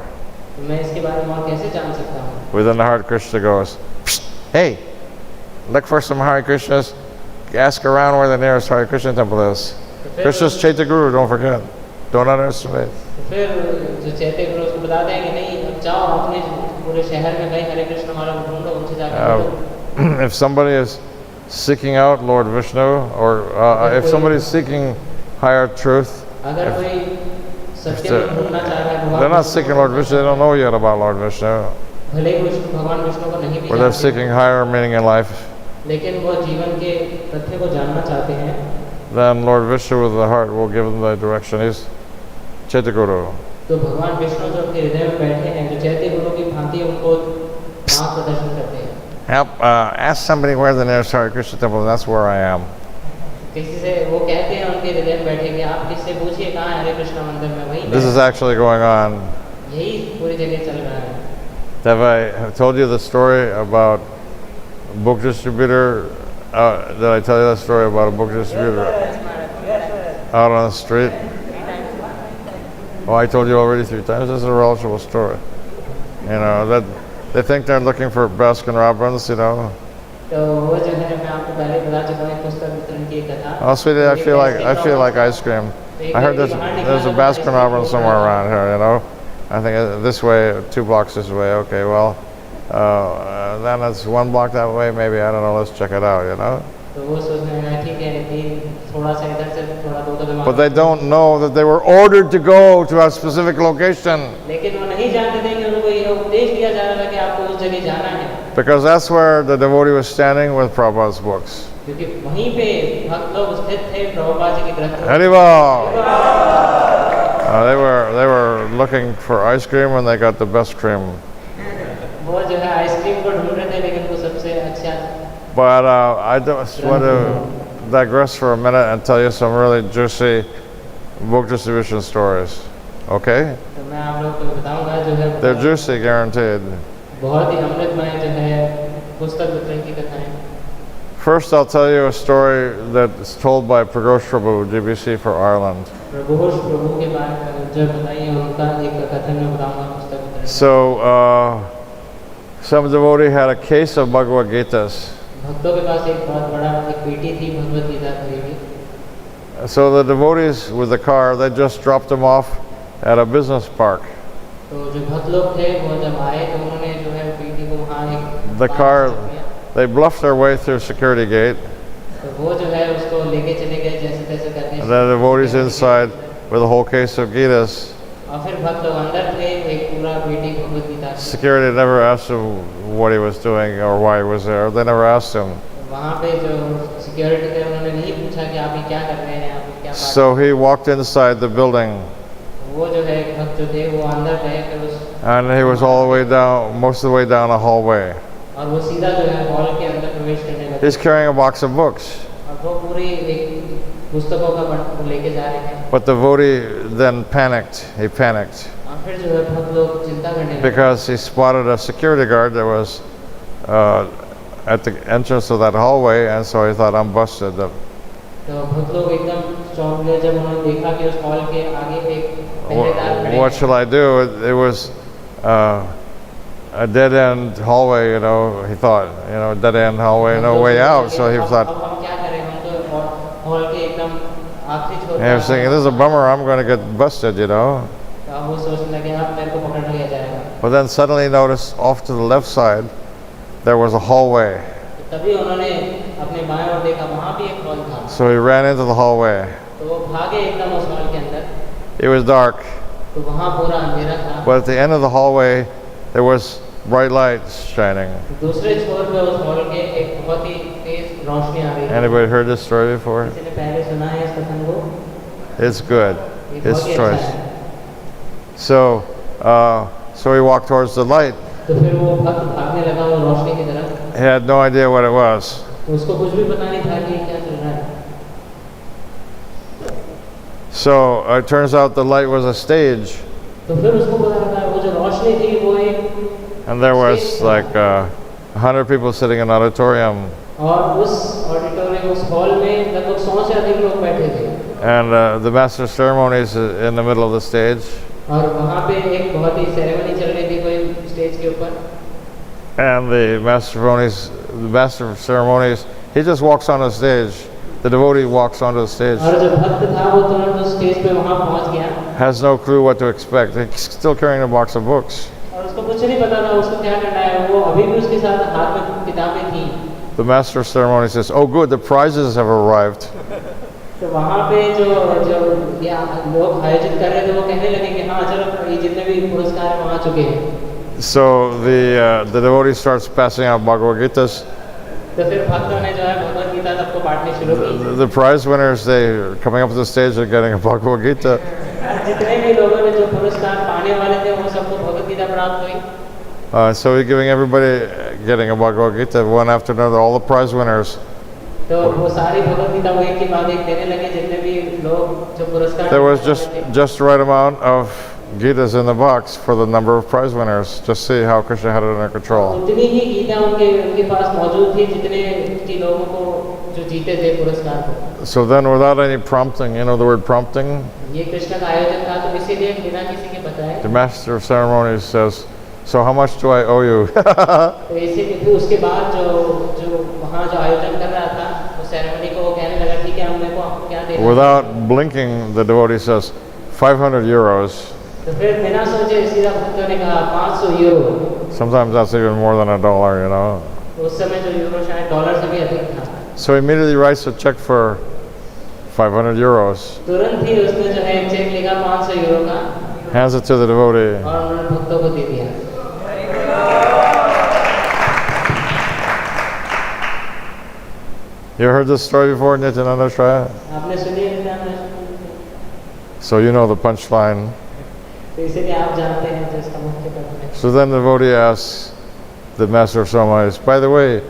तो मैं इसके बारे में और कैसे जान सकता हूँ? Within the heart, Krishna goes, "Psst, hey, look for some Hare Krishnas. Ask around where the nearest Hare Krishna temple is. Krishna's Chaitya Guru, don't forget. Don't underestimate." तो फिर जो चैत्य गुरु उसको बताते हैं कि नहीं अब जाओ अपने पूरे शहर में कहीं हरे कृष्ण वाला को ढूंढो, उनसे जाकर मिलो। If somebody is seeking out Lord Vishnu, or if somebody is seeking higher truth, अगर कोई सत्य को ढूंढना चाह रहा है, they're not seeking Lord Vishnu, they don't know yet about Lord Vishnu. भले ही भगवान विष्णु को नहीं भी Or they're जानते, seeking higher meaning in life, लेकिन वो जीवन के तथ्य को जानना चाहते हैं, then Lord Vishnu with the heart will give them the direction. He's Chaitya Guru. तो भगवान विष्णु जो उनके हृदय में बैठे हैं, जो चैत्य गुरु की भांति उनको मार्ग प्रदर्शन करते हैं। Ask somebody where the nearest Hare Krishna temple is, that's where I am. किसी से वो कहते हैं उनके हृदय में बैठे कि आप किससे पूछिए कहाँ है हरे कृष्ण मंदिर में, वही This is actually going on. यही पूरी जगह चल रहा है। Have I told you the story about book distributor? Did I tell you that story about a book distributor out on the street? Oh, I told you already 3 times. This is a relative story. You know, that they think they're looking for Baskin Robbins, you know. तो वो जो है मैं आपको पहले बता चुका हूँ पुस्तक वितरण की कथा। Oh, sweetie, I feel like ice cream. I heard there's a Baskin Robbins somewhere around here, you know. I think this way, 2 blocks this way. Okay, well, then it's 1 block that way. Maybe, I don't know. Let's check it out, you know. तो वो सोचने लगा ठीक है, थोड़ा सा इधर से थोड़ा 2 कदम। But they don't know that they were ordered to go to a specific location. लेकिन वो नहीं जानते थे कि उनको ये उपदेश दिया जा रहा था कि आपको उस जगह जाना है। Because that's where the devotee was standing with Prabhupada's books. क्योंकि वहीं पे भक्त लोग स्थित थे प्रभुपाद जी के ग्रंथों। Haribol! They were looking for ice cream and they got the best cream. वो जो है आइसक्रीम को ढूंढ रहे थे लेकिन वो सबसे अच्छा। But I just want to digress for a minute and tell you some really juicy book distribution stories. Okay? तो मैं आप लोगों को बताऊंगा जो है They're juicy, guaranteed. बहुत ही अमृतमय जो है पुस्तक वितरण की कथाएं। First, I'll tell you a story that's told by Pragosh Prabhu, GBC for Ireland. प्रभुष प्रभु के बारे में जो बताइए उनका एक कथन में बताऊंगा पुस्तक वितरण। So, some devotee had a case of Bhagavad Gitas. भक्तों के पास एक बहुत बड़ा एक पेटी थी भगवत गीता भरी हुई। So the devotees with the car, they just dropped them off at a business park. तो जो भक्त लोग थे वो जब आए तो उन्होंने जो है बेटी को वहाँ एक The car, they bluffed their way through security gate. तो वो जो है उसको लेके चले गए जैसे तैसे करके And the devotees inside with a whole case of Gitas. और फिर भक्त लोग अंदर थे एक पूरा बेटी भगवद गीता की। Security never asked him what he was doing or why he was there. They never asked him. वहाँ पे जो सिक्योरिटी थे उन्होंने नहीं पूछा कि आप ये क्या कर रहे हैं, आप ये क्या So he walked inside the building, वो जो है भक्त जो थे वो अंदर गए फिर उस and he was all the way down, most of the way down a hallway. और वो सीधा जो है हॉल के अंदर प्रवेश करने लगे He's carrying a box of books. और वो पूरी एक पुस्तकों का बंडल लेके जा रहे थे। But the devotee then panicked. He panicked और फिर जो है भक्त लोग चिंता करने लगे because he spotted a security guard that was at the entrance of that hallway, and so he thought, I'm busted. तो भक्त लोग एकदम चौंक गए जब उन्होंने देखा कि उस हॉल के आगे एक पहरेदार खड़े What हैं। shall I do? It was a dead-end hallway, you know, he thought, dead-end hallway, no way out. So he अब thought, हम क्या करें, हम तो हॉल के एकदम आखिरी छोर he was thinking, this is a bummer, I'm going to get busted, तो अब वो सोचने लगे अब मेरे को पकड़ लिया जाएगा। But then suddenly he noticed off to the left side, there was a hallway. तभी उन्होंने अपने बाएं ओर देखा वहाँ भी एक हॉल था। So he ran into the hallway. तो वो भागे एकदम उस हॉल के अंदर। It was dark, तो वहाँ पूरा अंधेरा था। but at the end of the hallway, there was bright lights shining. दूसरे छोर पे उस हॉल के एक बहुत ही तेज रोशनी आ रही थी। Anybody heard this story before? किसी ने पहले सुना है इस कथन को? It's good. ये It's बहुत ही अच्छा choice. है। So he walked towards the light. तो फिर वो भक्त भागने लगा वो रोशनी की तरफ। He had no idea what it was. तो उसको कुछ भी पता नहीं था कि ये क्या चल रहा है। So it turns out the light was a stage, तो फिर उसको पता लगा वो जो रोशनी थी वो एक and there was like 100 people sitting in an auditorium, और उस ऑडिटोरियम उस हॉल में लगभग 100 से अधिक लोग बैठे थे and the master of ceremonies is in the middle of the stage, और वहाँ पे एक बहुत ही सेरेमनी चल रही थी कोई स्टेज के ऊपर and the master of ceremonies, he just walks on the stage. The devotee walks onto the stage, और जो भक्त था वो तुरंत उस स्टेज पे वहाँ पहुँच गया has no clue what to expect. He's still carrying a box of books. और उसको कुछ नहीं पता था उसको क्या करना है। वो अभी भी उसके साथ हाथ में किताबें थी। The master of ceremonies says, "Oh, good, the prizes have arrived." तो वहाँ पे जो ये लोग आयोजित कर रहे थे वो कहने लगे कि हाँ चलो ये जितने भी पुरस्कार हैं वहाँ चुके हैं। So the devotee starts passing out Bhagavad Gitas. तो फिर भक्तों ने जो है भगवद गीता सबको बांटनी शुरू की। The prize winners, they're coming up to the stage, they're getting a Bhagavad Gita. जितने भी लोगों ने जो पुरस्कार पाने वाले थे वो सबको भगवद गीता प्राप्त हुई। So he's giving everybody getting a Bhagavad Gita, one after another, all the prize winners. तो वो सारी भगवद गीता वो एक के बाद एक देने लगे जितने भी लोग जो पुरस्कार There was पाने वाले थे। just the right amount of Gitas in the box for the number of prize winners. Just see how Krishna had it under control. उतनी ही गीता उनके पास मौजूद थी जितने की लोगों को जो जीते थे पुरस्कार को। So then without any prompting, you know the word prompting? ये कृष्ण का आयोजन था तो इसीलिए बिना किसी के बताए The master of ceremonies says, "So how much do I owe you?" तो इसीलिए फिर उसके बाद जो वहाँ जो आयोजन कर रहा था उस सेरेमनी को वो कहने लगा ठीक है हमने को आपको क्या देना। Without blinking, the devotee says, 500 euros. तो फिर बिना सोचे सीधा भक्तों ने कहा 500 euro. Sometimes that's even more than $1, you know. तो उस समय जो यूरो शायद डॉलर से भी अधिक था। So he immediately writes a check for 500 euros, तुरंत ही उसने जो है चेक लिखा 500 यूरो का hands it to the devotee. और उन्होंने भक्तों को दे दिया। You heard this story before, Nityananda Shraya? आपने सुनी है Nityanand? So you know the punchline. तो इसीलिए आप जानते हैं जो इसका मुख्य कथन है। So then the devotee asks the master of ceremonies, by the way,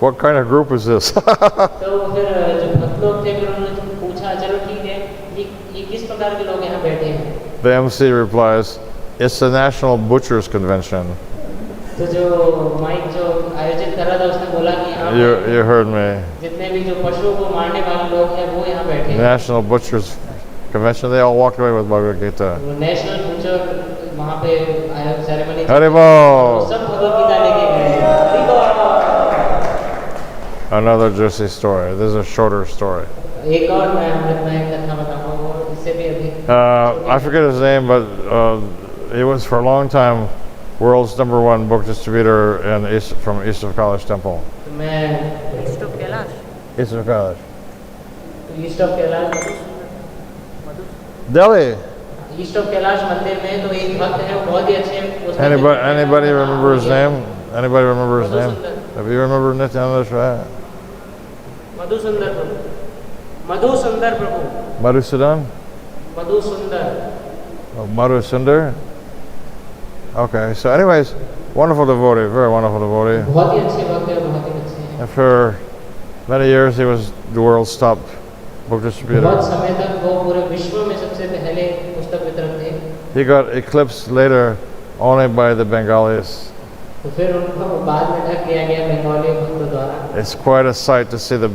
what kind of group is this? तो फिर जो भक्त लोग थे फिर उन्होंने पूछा चलो ठीक है ये किस प्रकार के लोग यहाँ बैठे हैं। The MC replies, it's the National Butchers Convention. तो जो माइक जो आयोजित कर रहा था उसने बोला कि यहाँ पे You heard me. जितने भी जो पशुओं को मारने वाले लोग हैं वो यहाँ बैठे हैं। National Butchers Convention, they all walked away with Bhagavad Gita. वो नेशनल बutcher वहाँ पे आयोजन सेरेमनी Haribol! सब भगवद गीता लेके गए। Another juicy story. This is a shorter story. एक और मैं अमृतमय कथा बताऊंगा वो इससे भी अधिक। I forget his name, but he was for a long time world's #1 book distributor from east of Kailash Temple. तो मैं East of Kailash. East of Kailash. East of Kailash Delhi. East of Kailash मंदिर में तो एक भक्त है, वो बहुत ही अच्छे उसका Anybody remember his name? Anybody remember his name? Madhusundar. Have you remember Nityananda Shaya? मधुसुंदर Prabhu, मधुसुंदर Prabhu, Madhusudan? मधुसुंदर। Oh, Madhusundar? Okay, so anyways, wonderful devotee, very wonderful devotee. बहुत ही अच्छे भक्त है, बहुत ही अच्छे हैं। And for many years he was the world's top book distributor. बहुत समय तक वो पूरे विश्व में सबसे पहले पुस्तक वितरक थे। He got eclipsed later only by the Bengalis. तो फिर उनको बाद में ढक दिया गया बंगाली भक्तों द्वारा। It's quite a sight to see the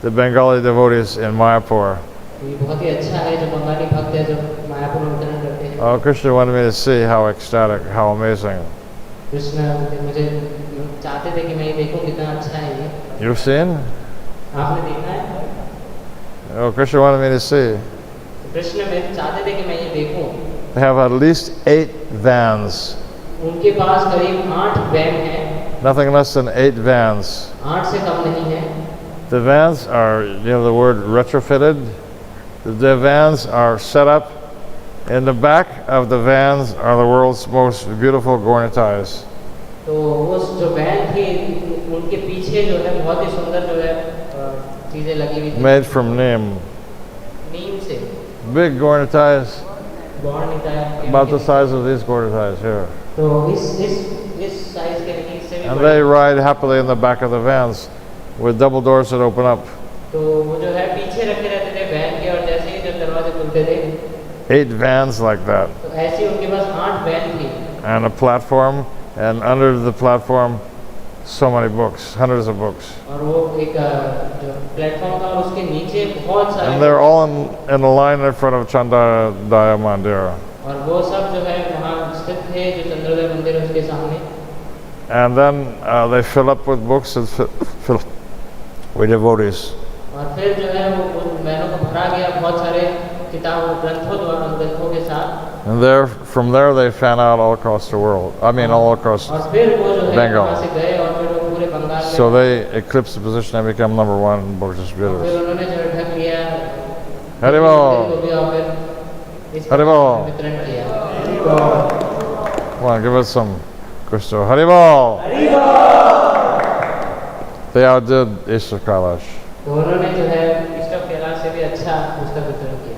Bengali devotees in Mayapur. ये बहुत ही अच्छा है जो बंगाली भक्त है जो मायापुर में वितरण करते हैं। Oh, Krishna wanted me to see how ecstatic, how amazing. Krishna मुझे चाहते थे कि मैं ये देखूं कितना अच्छा है ये। You've seen? आपने देखा है? Oh, Krishna wanted me to see. Krishna में चाहते थे कि मैं ये देखूं। They have at least 8 vans. उनके पास करीब 8 वैन हैं, Nothing less than 8 vans. 8 से कम नहीं है। The vans are, you know the word retrofitted? The vans are set up. In the back of the vans are the world's most beautiful gornitais. तो उस जो van थी उनके पीछे जो है बहुत ही सुंदर जो है चीजें लगी हुई थी। Made from neem. नीम से। Big gornitais, गौरनीता about the size of these gornitais here. तो इस साइज के नहीं इससे भी And बड़े। they ride happily in the back of the vans with double doors that open up. तो वो जो है पीछे रखे रहते थे वैन के, और जैसे ही जब दरवाजे खुलते थे 8 vans like that. तो ऐसे उनके पास 8 वैन थी। And a platform, and under the platform so many books, hundreds of books. और वो एक जो प्लेटफॉर्म था और उसके नीचे बहुत सारे। And they're all in a line in front of Chandadaya Mandir. और वो सब जो है वहाँ स्थित थे जो चंद्रोदय मंदिर है उसके सामने। And then they fill up with books and fill with devotees. और फिर जो है वो वैनों को भरा गया बहुत सारे ग्रंथों के साथ। And from there they fan out all across the world. I mean all across और फिर वो जो है Bengal. वहाँ से गए और फिर वो पूरे बंगाल में। So they eclipse the position and become #1 book फिर distributors. उन्होंने जो है ढक लिया। Haribol. को भी और फिर इस Haribol. वितरण किया। Come on, give us some Krishna. Haribol. They outdid East of Kailash. तो उन्होंने जो है ईस्ट ऑफ कैलाश से भी अच्छा पुस्तक वितरण किया।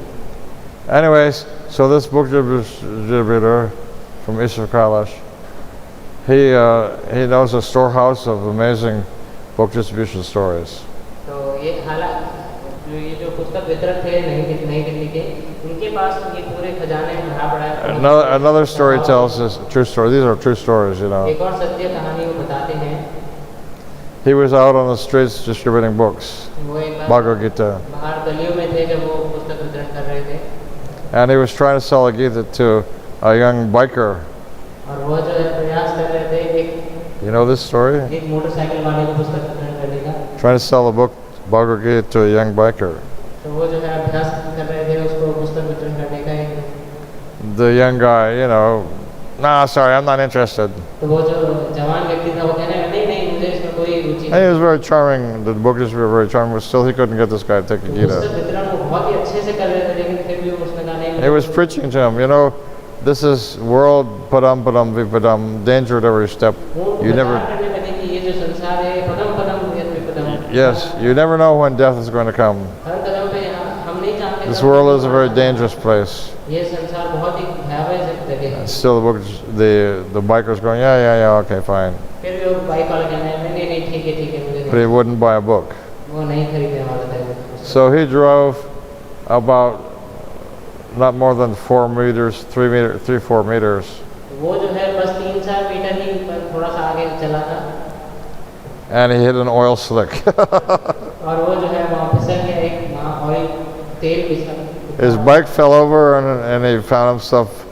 Anyways, so this book distributor from East of Kailash, he knows a storehouse of amazing book distribution stories. तो ये ये जो पुस्तक वितरक थे नई दिल्ली के, उनके पास ये पूरे खजाने भरा पड़ा है। Another story tells us a true story. These are true stories, you know. एक और सत्य कहानी वो बताते हैं। He was out on the streets distributing books, वो एक बार Bhagavad Gita, बाहर गलियों में थे जब वो पुस्तक वितरण कर रहे थे, and he was trying to sell a Gita to a young biker. और वो जो है प्रयास कर रहे थे एक You know this story? एक मोटरसाइकिल वाले को पुस्तक वितरण करने का। Trying to sell a book, Bhagavad Gita, to a young biker. तो वो जो है अभ्यास कर रहे थे उसको पुस्तक वितरण करने का एक। The young guy, you know, nah, sorry, I'm not interested. तो वो जो जवान व्यक्ति था वो कहने लगा नहीं मुझे इसमें कोई रुचि And he was very charming. The book distributor was very charming, but still he couldn't get this guy to take a पुस्तक Gita. वितरण वो बहुत ही अच्छे से कर रहे थे, लेकिन फिर भी उसने कहा नहीं। He was preaching to him, you know, this is world padam padam vipadam, danger at every step. You never, करने लगे कि ये जो संसार है पदम पदम विपदम। yes, you never know when death is going to come. हर कदम पे हम नहीं जानते। This world is a very dangerous place. ये संसार बहुत ही भयावह जगह है। Still, the biker's going, yeah, okay, fine. फिर भी वो बाइक वाला कहना है नहीं ठीक है मुझे But he wouldn't buy a book. वो नहीं खरीदने वाला था ये पुस्तक। So he drove about not more than 4 meters, 3-4 meters, वो जो है बस 3-4 मीटर ही थोड़ा सा आगे चला था and he hit an oil slick. और वो जो है वहाँ फिसल गया एक वहाँ ऑयल तेल फिसल। His bike fell over and he found himself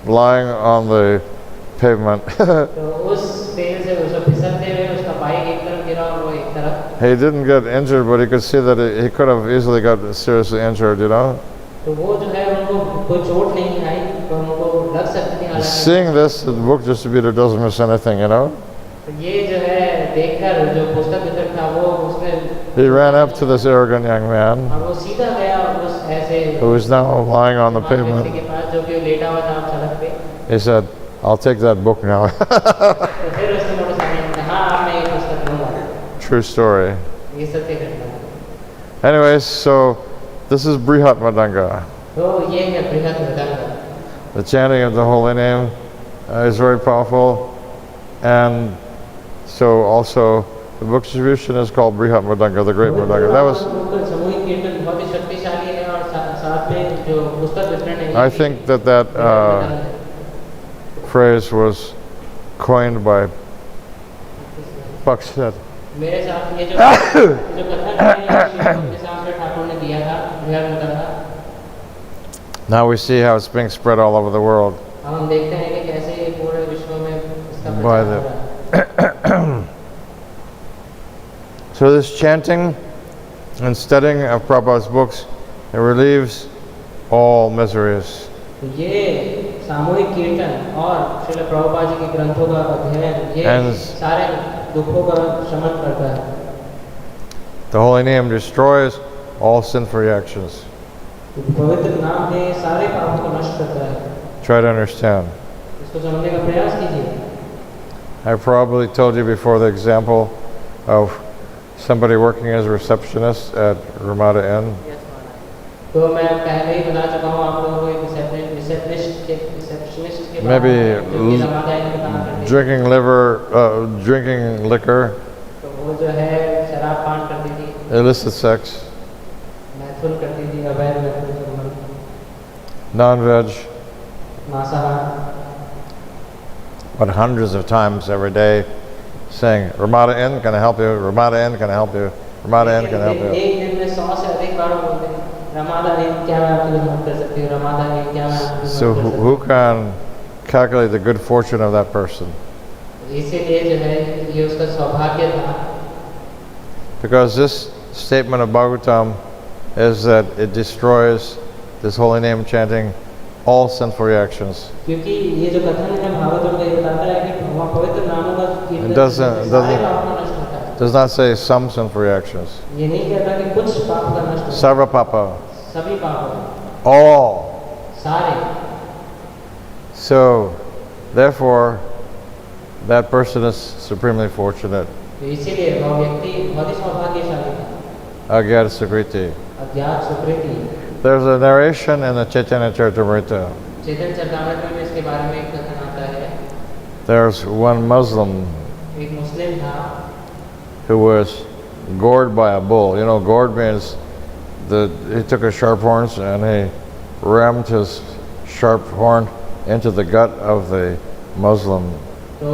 lying on the pavement. तो उस तेल से उसको फिसलते हुए उसका बाइक एक तरफ गिरा और वो एक तरफ। He didn't get injured, but he could see that he could have easily got seriously injured, you know. तो वो जो है उनको कोई चोट नहीं आई, तो उनको लग सकती थी लगे। Seeing this, the book distributor doesn't miss anything, you know. तो ये जो है देखकर जो पुस्तक वितरक था वो उसने He ran up to this arrogant young man और वो सीधा गया उस ऐसे who was now lying on the व्यक्ति pavement. के पास जो कि लेटा हुआ था सड़क पे। He said, I'll take that book now. तो फिर उसने मोटर साइकिल में कहा हाँ मैं ये पुस्तक लूँगा। True story. ये सत्य घटना है। Anyways, so this is Brihat Madanga. तो ये है बृहत मृदंग। The chanting of the holy name is very powerful, and so also the book distribution is called Brihat Madanga, the Great Madanga. That was, सामूहिक कीर्तन बहुत ही शक्तिशाली है और साथ में जो पुस्तक वितरण है। I think that phrase was coined by Pakshad. मेरे साथ ये जो कथन है श्री ठाकुर ने दिया था बृहत मृदंग। Now we see how it's being spread all over the world. अब हम देखते हैं कि कैसे ये पूरे विश्व में इसका By प्रचार हो रहा है। So this chanting and studying of Prabhupada's books, it relieves all miseries. तो ये सामूहिक कीर्तन और श्रील प्रभुपाद जी के ग्रंथों का अध्ययन ये And- सारे दुखों का शमन करता है। The holy name destroys all sinful reactions. तो पवित्र नाम है सारे पापों को नष्ट करता है। Try to understand. इसको समझने का प्रयास कीजिए। I probably told you before the example of somebody working as a receptionist at Ramada Inn. तो मैं पहले ही बता चुका हूँ आप लोगों को एक रिसेप्शनिस्ट के Maybe जो कि रमादा inn में काम करती है। drinking liquor, तो वो जो है शराब पान करती थी, illicit sex, मैथुन करती थी, अवैध मैथुन संबंध, non-veg, मांसाहार। but hundreds of times every day saying, Ramada Inn, can I help you? Ramada Inn, can I help you? Ramada Inn, can I help you? एक दिन में 100 से अधिक बार बोलते हैं रमादा inn क्या मैं आपकी मदद कर सकती हूँ, रमादा inn क्या मैं आपकी So मदद कर who can calculate the good fortune of that person? सकती हूँ। इसीलिए जो है ये उसका सौभाग्य था। Because this statement of Bhagvatam is that it destroys this holy name chanting all sinful reactions. क्योंकि ये जो कथन है भागवतम में ये बताता है कि वहाँ पवित्र नामों का कीर्तन It doesn't- सारे पापों का नष्ट होता है। Does not say some sinful reactions. ये नहीं कहता कि कुछ पाप का नष्ट होता है, Sarva papa, सभी पाप all. सारे। So, therefore, that person is supremely fortunate. तो इसीलिए वह व्यक्ति बहुत ही सौभाग्यशाली था। Agyat Sukriti. अज्ञात सुकृति। There's a narration in the Chaitanya Charitamrita. चेतन चरितामृत में इसके बारे में एक कथन आता है। There's one Muslim एक मुस्लिम था who was gored by a bull. You know, gored means he took his sharp horns and he rammed his sharp horn into the gut of the Muslim. तो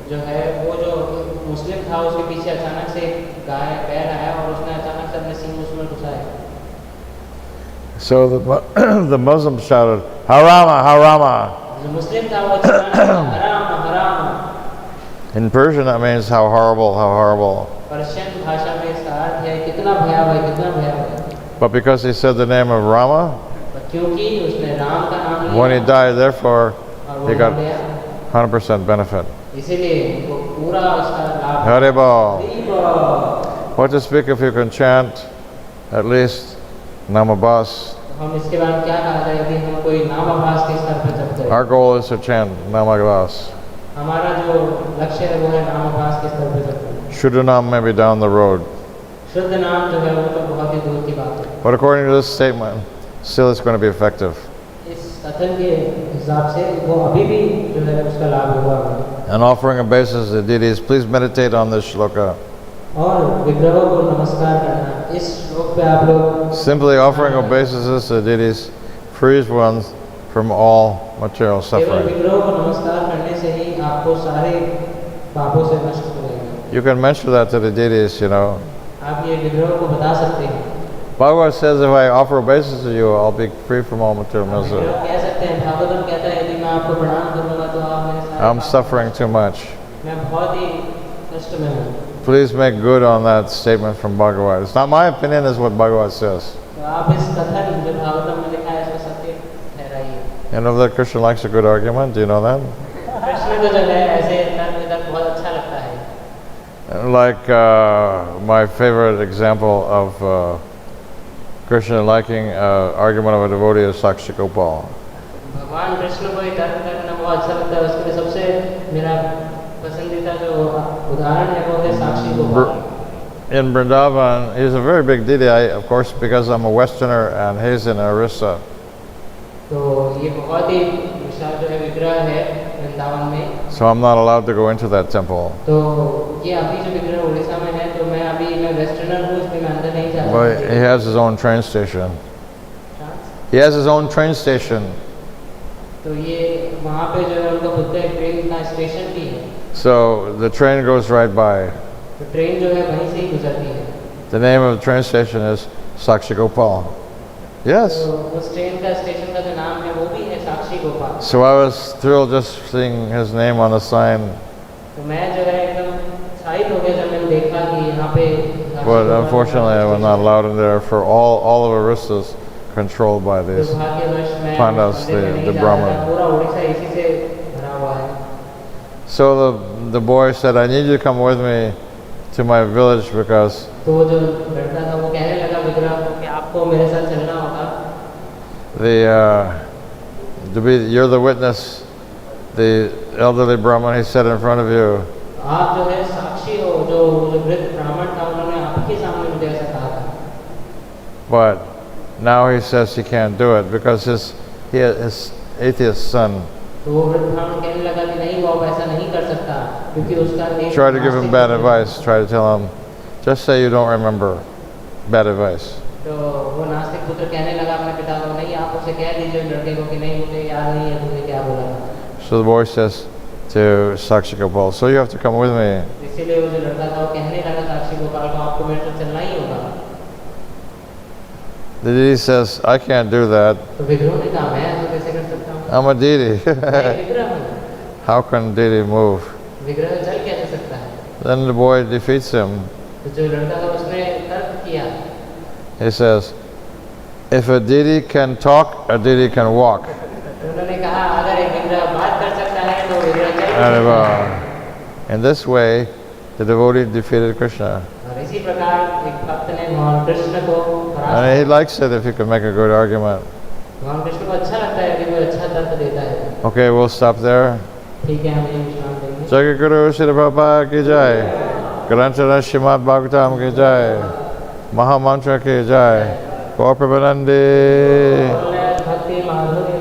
जो है वो जो मुस्लिम था उसके पीछे अचानक से गाय बैल आया और उसने अचानक से अपने सींग उसमें घुसाए। So the Muslim shouted, Harama, Harama. जो मुस्लिम था वो चिल्लाने लगा, हराम हराम। In Persian that means how horrible, how horrible. Persian भाषा में इसका अर्थ है कितना भयावह, कितना भयावह। But because he said the name of Rama, क्योंकि उसने राम का नाम when he लिया died, therefore, और वो he got मर गया, 100% benefit. इसीलिए वो पूरा उसका लाभ। Haribol. Haribol. What to speak if you can chant at least Namabas? तो हम इसके बाद क्या कहा जाए यदि हम कोई नाम अभ्यास के स्तर पर जपते हैं। Our goal is to chant Namaglas. हमारा जो लक्ष्य है वो है नाम अभ्यास के स्तर पर जपना। Shuddhanam may be down the road. शुद्ध नाम जो है वो तो बहुत ही दूर की बात है। But according to this statement, still it's going to be effective. इस कथन के हिसाब से वो अभी भी जो है उसका लाभ होगा। And offering obeisance to deities, please meditate on this shloka. और विग्रहों को नमस्कार करना, इस श्लोक पे आप लोग Simply offering obeisances to deities frees one from all material केवल suffering. विग्रहों को नमस्कार करने से ही आपको सारे पापों से नष्ट हो जाएगा। You can mention that to the deities, you know. आप ये विग्रहों को बता सकते हैं। Bhagavad says if I offer obeisance to you, I'll be free from all material विग्रह misery. कह सकते हैं, भागवतम कहता है यदि मैं आपको प्रणाम करूंगा तो आप मेरे सारे I'm suffering too much. मैं बहुत ही कष्ट में हूँ। Please make good on that statement from Bhagavad. It's not my opinion, it's what Bhagavad says. तो आप इस कथन जो भागवतम में लिखा है इसको सत्य ठहराइए। You know that Krishna likes a good argument? Do you know that? Krishna को जो है ऐसे तर्क वितर्क बहुत अच्छा लगता है. Like my favorite example of Krishna liking argument of a devotee is Sakshi Gopal. भगवान कृष्ण को तर्क करना बहुत अच्छा लगता है. उसके लिए सबसे मेरा पसंदीदा जो उदाहरण है वो है Sakshi Gopal. In Vrindavan, he's a very big deity. Of course, because I'm a Westerner and he's in Orissa. तो ये बहुत ही विशाल जो है विग्रह है वृंदावन में. So I'm not allowed to go into that temple. तो ये अभी जो विग्रह उड़ीसा में है तो मैं वेस्टर्नर हूँ इसलिए मैं अंदर नहीं जा सकता. But he has his own train station. He has his own train station. तो ये वहाँ पे जो है उनका खुद का एक ट्रेन का स्टेशन भी है. So the train goes right by. तो ट्रेन जो है वहीं से ही गुजरती है. The name of the train station is Sakshi Gopal. Yes. तो उस ट्रेन का स्टेशन का जो नाम है वो भी है Sakshi Gopal. So I was thrilled just seeing his name on the sign. तो मैं जो है एकदम उत्साहित हो गया जब मैंने देखा कि यहाँ पे. But unfortunately, I was not allowed in there for all of Orissa's controlled by these Pandavas, the Brahmin. पूरा उड़ीसा इसी से भरा हुआ है. So the boy said, "I need you to come with me to my village because." तो जो लड़का था वो कहने लगा विग्रह को कि आपको मेरे साथ चलना होगा. You're the witness. The elderly Brahmin, he said in front of you. आप जो है साक्षी हो. जो वृद्ध ब्राह्मण था उन्होंने आपके सामने मुझे ऐसा कहा था. But now he says he can't do it because his atheist son. तो वो वृद्ध ब्राह्मण कहने लगा कि नहीं वो अब ऐसा नहीं कर सकता क्योंकि उसका एक. Try to give him bad advice. Try to tell him, just say you don't remember. Bad advice. तो वो नास्तिक पुत्र कहने लगा अपने पिता को नहीं आप उसे कह दीजिए लड़के को कि नहीं मुझे याद नहीं है तुमने क्या बोला था. So the boy says to Sakshi Gopal, so you have to come with me. इसीलिए वो जो लड़का था वो कहने लगा साक्षी गोपाल को आपको मेरे साथ चलना ही होगा. The deity says, I can't do that. तो विग्रह ने कहा मैं ऐसा कैसे कर सकता हूँ. I'm a deity. मैं विग्रह हूँ. How can deity move? विग्रह चल कैसे सकता है. Then the boy defeats him. तो जो लड़का था उसने तर्क किया. He says, if a deity can talk, a deity can walk. उन्होंने कहा अगर एक विग्रह बात कर सकता है तो विग्रह चल. In this way, the devotee defeated Krishna. और इसी प्रकार एक भक्त ने भगवान कृष्ण को परास्त. And he likes it if he can make a good argument. भगवान कृष्ण को अच्छा लगता है कि वो अच्छा तर्क देता है. Okay, we'll stop there. ठीक है हम यहीं विश्राम देंगे. Jai Guru Sri Prabhupada ki jai. Granthara Srimad Bhagvatam ki jai. Mahamantra ki jai. Gaur Prabhupada